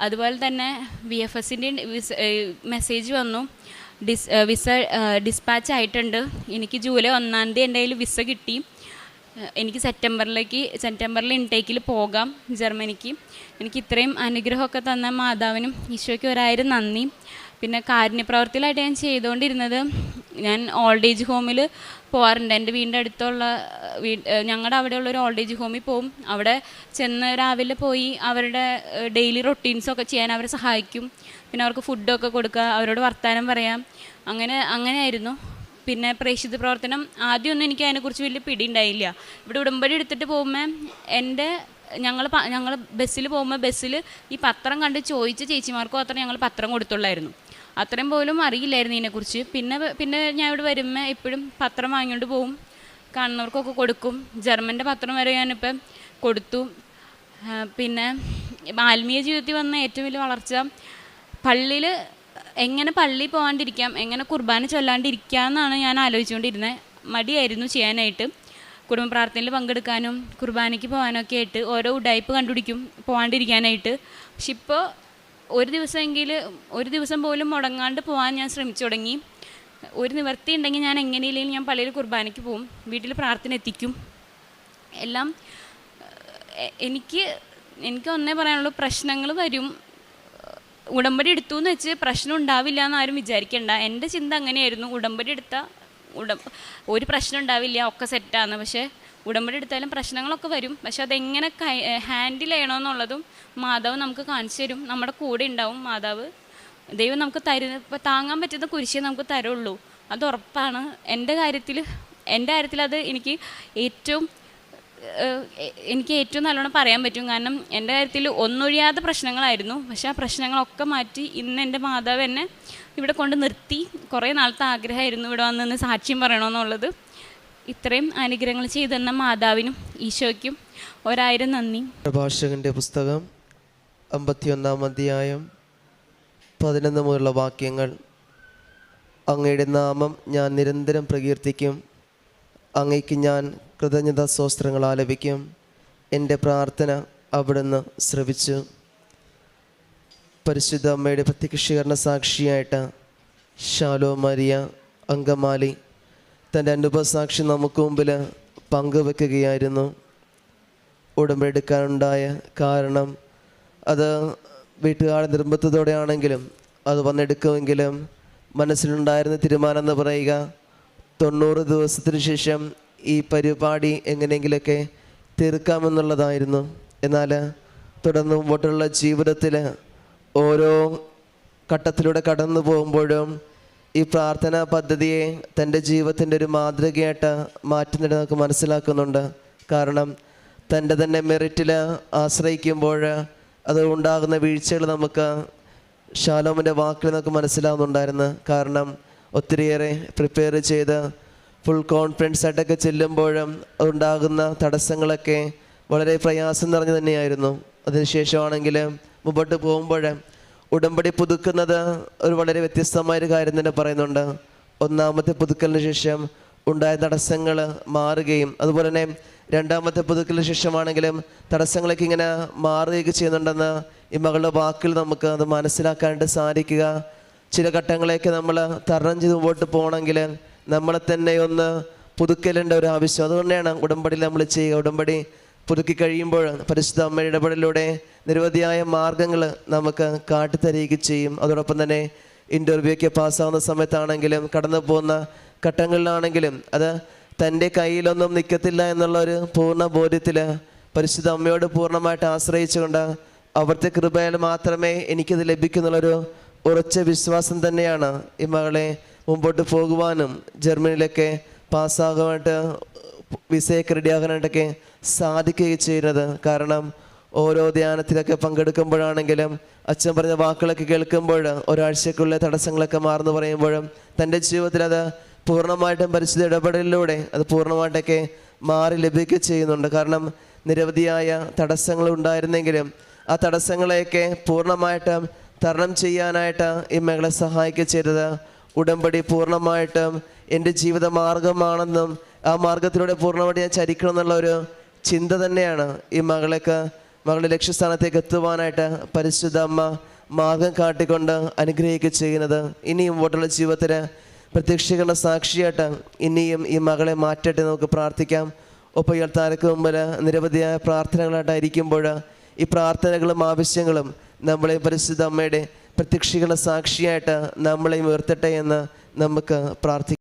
അതുപോലെ തന്നെ VFSൻ്റെ മെസ്സേജ് വന്നു, വിസ ഡിസ്പാച്ച് ആയിട്ടുണ്ട്. എനിക്ക് ജൂലൈ 1-ാം തീയതി എൻ്റെ കയ്യിൽ വിസ കിട്ടി. എനിക്ക് സെപ്റ്റംബറിൽ ഇൻടേക്കിൽ പോകാം ജർമ്മനിക്ക്. എനിക്ക് ഇത്രയും അനുഗ്രഹമൊക്കെ തന്ന മാതാവിനും ഈശോയ്ക്ക് 1000 നന്ദി. പിന്നെ കാരുണ്യപ്രവർത്തിയിലായിട്ട് ഞാൻ ചെയ്തുകൊണ്ടിരുന്നത്, ഞാൻ ഓൾഡ് ഏജ് ഹോമിൽ പോകാറുണ്ട്. എൻ്റെ വീടിൻ്റെ അടുത്തുള്ള ഞങ്ങളുടെ അവിടെയുള്ളൊരു ഓൾഡ് ഏജ് ഹോമിൽ പോവും. അവിടെ ചെന്ന് രാവിലെ പോയി അവരുടെ ഡെയിലി റൊട്ടീൻസൊക്കെ ചെയ്യാൻ അവരെ സഹായിക്കും. പിന്നെ അവർക്ക് ഫുഡൊക്കെ കൊടുക്കുക, അവരോട് വർത്തമാനം പറയാം. അങ്ങനെയായിരുന്നു. പിന്നെ പ്രേക്ഷിത പ്രവർത്തനം ആദ്യമൊന്നും എനിക്ക് അതിനെക്കുറിച്ച് വലിയ പിടി ഉണ്ടായില്ല. ഇവിടെ ഉടമ്പടി എടുത്തിട്ട് പോകുമ്പോൾ ഞങ്ങൾ ബസ്സിൽ പോകുമ്പോൾ ബസ്സിൽ ഈ പത്രം കണ്ട് ചോദിച്ച ചേച്ചിമാർക്ക് മാത്രമേ ഞങ്ങൾ പത്രം കൊടുത്തുള്ളായിരുന്നു. അത്രയും പോലും അറിയില്ലായിരുന്നു ഇതിനെക്കുറിച്ച്. പിന്നെ ഞാൻ ഇവിടെ വരുമ്പോൾ എപ്പോഴും പത്രം വാങ്ങിക്കൊണ്ട് പോവും, കാണുന്നവർക്കൊക്കെ കൊടുക്കും. ജർമ്മൻ്റെ പത്രം വരെ ഞാനിപ്പം കൊടുത്തു. പിന്നെ ആത്മീയ ജീവിതത്തിൽ വന്ന ഏറ്റവും വലിയ വളർച്ച, പള്ളിയിൽ എങ്ങനെ പള്ളിയിൽ പോകാണ്ടിരിക്കാം, എങ്ങനെ കുർബാന ചൊല്ലാണ്ടിരിക്കാം എന്നാണ് ഞാൻ ആലോചിച്ചുകൊണ്ടിരുന്നത്. മടിയായിരുന്നു ചെയ്യാനായിട്ട്. കുടുംബ പ്രാർത്ഥനയിൽ പങ്കെടുക്കാനും കുർബാനയ്ക്ക് പോകാനൊക്കെ ആയിട്ട് ഓരോ ഉഡായിപ്പ് കണ്ടുപിടിക്കും പോകാണ്ടിരിക്കാനായിട്ട്. പക്ഷെ ഇപ്പോൾ ഒരു ദിവസം പോലും മുടങ്ങാണ്ട് പോകാൻ ഞാൻ ശ്രമിച്ചു തുടങ്ങി. ഒരു നിവൃത്തി ഉണ്ടെങ്കിൽ ഞാൻ എങ്ങനെയില്ലെങ്കിൽ ഞാൻ പള്ളിയിൽ കുർബാനയ്ക്ക് പോകും, വീട്ടിൽ പ്രാർത്ഥന എത്തിക്കും. എല്ലാം എനിക്ക് ഒന്നേ പറയാനുള്ളൂ, പ്രശ്നങ്ങൾ വരും. ഉടമ്പടി എടുത്തു എന്ന് വെച്ച് പ്രശ്നം ഉണ്ടാവില്ല എന്നാരും വിചാരിക്കേണ്ട. എൻ്റെ ചിന്ത അങ്ങനെയായിരുന്നു. ഉടമ്പടി എടുത്താൽ ഒരു പ്രശ്നം ഉണ്ടാവില്ല, ഒക്കെ സെറ്റാണ്. പക്ഷേ ഉടമ്പടി എടുത്താലും പ്രശ്നങ്ങളൊക്കെ വരും. പക്ഷെ അതെങ്ങനെ ഹാൻഡിൽ ചെയ്യണമെന്നുള്ളതും മാതാവ് നമുക്ക് കാണിച്ചു തരും. നമ്മുടെ കൂടെ ഉണ്ടാവും മാതാവ്. ദൈവം നമുക്ക് താങ്ങാൻ പറ്റുന്ന കുരിശേ നമുക്ക് തരുള്ളൂ, അത് ഉറപ്പാണ്. എൻ്റെ കാര്യത്തിൽ അത് എനിക്ക് ഏറ്റവും നല്ലോണം പറയാൻ പറ്റും. കാരണം എൻ്റെ കാര്യത്തിൽ ഒന്നൊഴിയാത്ത പ്രശ്നങ്ങളായിരുന്നു. പക്ഷേ ആ പ്രശ്നങ്ങളൊക്കെ മാറ്റി ഇന്ന് എൻ്റെ മാതാവ് എന്നെ ഇവിടെ കൊണ്ട് നിർത്തി. കുറേ നാളത്തെ ആഗ്രഹമായിരുന്നു ഇവിടെ വന്ന് സാക്ഷ്യം പറയണമെന്നുള്ളത്. ഇത്രയും അനുഗ്രഹങ്ങൾ ചെയ്തെന്ന മാതാവിനും ഈശോയ്ക്കും 1000 നന്ദി. പ്രഭാഷകൻ്റെ പുസ്തകം 51-ാം അധ്യായം 11 മുതലുള്ള വാക്യങ്ങൾ. അങ്ങയുടെ നാമം ഞാൻ നിരന്തരം പ്രകീർത്തിക്കും, അങ്ങയ്ക്ക് ഞാൻ കൃതജ്ഞതാ സ്തോത്രങ്ങൾ ആലപിക്കും. എൻ്റെ പ്രാർത്ഥന അവിടുന്ന് ശ്രവിച്ചു. പരിശുദ്ധ അമ്മയുടെ പ്രത്യക്ഷീകരണ സാക്ഷിയായിട്ട് ശാലോ മരിയ അങ്കമാലി തൻ്റെ അനുഭവസാക്ഷി നമുക്ക് മുമ്പിൽ പങ്കുവെക്കുകയായിരുന്നു. ഉടമ്പടി എടുക്കാനുണ്ടായ കാരണം അത് വീട്ടുകാരുടെ നിർബന്ധത്തോടെയാണെങ്കിലും അത് വന്നെടുക്കുമെങ്കിലും മനസ്സിലുണ്ടായിരുന്ന തീരുമാനം എന്ന് പറയുക 90 ദിവസത്തിന് ശേഷം ഈ പരിപാടി എങ്ങനെയെങ്കിലൊക്കെ തീർക്കാമെന്നുള്ളതായിരുന്നു. എന്നാൽ തുടർന്ന് മുമ്പോട്ടുള്ള ജീവിതത്തിൽ ഓരോ ഘട്ടത്തിലൂടെ കടന്നു പോകുമ്പോഴും ഈ പ്രാർത്ഥനാ പദ്ധതിയെ തൻ്റെ ജീവിതത്തിൻ്റെ ഒരു മാതൃകയായിട്ട് മാറ്റുന്നിട്ട് നമുക്ക് മനസ്സിലാക്കുന്നുണ്ട്. കാരണം തൻ്റെ തന്നെ മെറിറ്റിൽ ആശ്രയിക്കുമ്പോൾ അത് ഉണ്ടാകുന്ന വീഴ്ചകൾ നമുക്ക് ശാലോമിൻ്റെ വാക്കിൽ നമുക്ക് മനസ്സിലാവുന്നുണ്ടായിരുന്നു. കാരണം ഒത്തിരിയേറെ പ്രിപ്പയർ ചെയ്ത് ഫുൾ കോൺഫിഡൻസ് ആയിട്ടൊക്കെ ചെല്ലുമ്പോഴും അതുണ്ടാകുന്ന തടസ്സങ്ങളൊക്കെ വളരെ പ്രയാസം നിറഞ്ഞു തന്നെയായിരുന്നു. അതിനുശേഷമാണെങ്കിൽ മുമ്പോട്ട് പോകുമ്പോൾ ഉടമ്പടി പുതുക്കുന്നത് ഒരു വളരെ വ്യത്യസ്തമായൊരു കാര്യം തന്നെ പറയുന്നുണ്ട്. ഒന്നാമത്തെ പുതുക്കലിന് ശേഷം ഉണ്ടായ തടസ്സങ്ങൾ മാറുകയും അതുപോലെ തന്നെ രണ്ടാമത്തെ പുതുക്കലിന് ശേഷമാണെങ്കിലും തടസ്സങ്ങളൊക്കെ ഇങ്ങനെ മാറുകയൊക്കെ ചെയ്യുന്നുണ്ടെന്ന് ഈ മകളുടെ വാക്കിൽ നമുക്ക് അത് മനസ്സിലാക്കാനായിട്ട് സാധിക്കുക. ചില ഘട്ടങ്ങളെയൊക്കെ നമ്മൾ തരണം ചെയ്ത് മുമ്പോട്ട് പോകണമെങ്കിൽ നമ്മളെ തന്നെ ഒന്ന് പുതുക്കലേണ്ട ഒരു ആവശ്യം. അതുകൊണ്ടാണ് ഉടമ്പടിയിൽ നമ്മൾ ചെയ്യുക. ഉടമ്പടി പുതുക്കി കഴിയുമ്പോൾ പരിശുദ്ധ അമ്മയുടെ ഇടപെടലിലൂടെ നിരവധിയായ മാർഗങ്ങൾ നമുക്ക് കാട്ടിത്തരികയും ചെയ്യും. അതോടൊപ്പം തന്നെ ഇൻ്റർവ്യൂക്ക് പാസ്സാവുന്ന സമയത്താണെങ്കിലും കടന്നു പോകുന്ന ഘട്ടങ്ങളിലാണെങ്കിലും അത് തൻ്റെ കയ്യിലൊന്നും നിൽക്കത്തില്ല എന്നുള്ളൊരു പൂർണ്ണ ബോധ്യത്തിൽ പരിശുദ്ധ അമ്മയോട് പൂർണ്ണമായിട്ട് ആശ്രയിച്ചുകൊണ്ട് അവിടുത്തെ കൃപയാൽ മാത്രമേ എനിക്കത് ലഭിക്കുന്നുള്ളൊരു ഉറച്ച വിശ്വാസം തന്നെയാണ് ഈ മകളെ മുമ്പോട്ട് പോകുവാനും ജർമ്മനിയിലൊക്കെ പാസ്സാകാനായിട്ട് വിസയൊക്കെ റെഡിയാകാനായിട്ടൊക്കെ സാധിക്കുകയും ചെയ്യുന്നത്. കാരണം ഓരോ ധ്യാനത്തിലൊക്കെ പങ്കെടുക്കുമ്പോഴാണെങ്കിലും അച്ഛൻ പറഞ്ഞ വാക്കുകളൊക്കെ കേൾക്കുമ്പോൾ ഒരാഴ്ചക്കുള്ള തടസ്സങ്ങളൊക്കെ മാറുന്നു പറയുമ്പോഴും തൻ്റെ ജീവിതത്തിൽ അത് പൂർണ്ണമായിട്ടും പരിശുദ്ധ ഇടപെടലിലൂടെ അത് പൂർണ്ണമായിട്ടൊക്കെ മാറി ലഭിക്കുകയും ചെയ്യുന്നുണ്ട്. കാരണം നിരവധിയായ തടസ്സങ്ങൾ ഉണ്ടായിരുന്നെങ്കിലും ആ തടസ്സങ്ങളെയൊക്കെ പൂർണ്ണമായിട്ടും തരണം ചെയ്യാനായിട്ട് ഈ മകളെ സഹായിക്കുക ചെയ്തത് ഉടമ്പടി പൂർണ്ണമായിട്ടും എൻ്റെ ജീവിത മാർഗമാണെന്നും ആ മാർഗത്തിലൂടെ പൂർണ്ണമായിട്ട് ഞാൻ ചരിക്കണം എന്നുള്ള ഒരു ചിന്ത തന്നെയാണ് ഈ മകളുടെ ലക്ഷ്യസ്ഥാനത്തേക്ക് എത്തുവാനായിട്ട് പരിശുദ്ധ അമ്മ മാർഗം കാട്ടിക്കൊണ്ട് അനുഗ്രഹിക്കുക ചെയ്യുന്നത്. ഇനിയും മുമ്പോട്ടുള്ള ജീവിതത്തിൽ പ്രത്യക്ഷീകരണ സാക്ഷിയായിട്ട് ഇനിയും ഈ മകളെ മാറ്റട്ടെ നമുക്ക് പ്രാർത്ഥിക്കാം. ഒപ്പം ഇയാൾ താരക്ക് മുമ്പിൽ നിരവധിയായ പ്രാർത്ഥനകളായിട്ടായിരിക്കുമ്പോൾ ഈ പ്രാർത്ഥനകളും ആവശ്യങ്ങളും നമ്മളെ പരിശുദ്ധ അമ്മയുടെ പ്രത്യക്ഷീകരണ സാക്ഷിയായിട്ട് നമ്മളെയും ഉയർത്തട്ടെ എന്ന് നമുക്ക് പ്രാർത്ഥിക്കാം.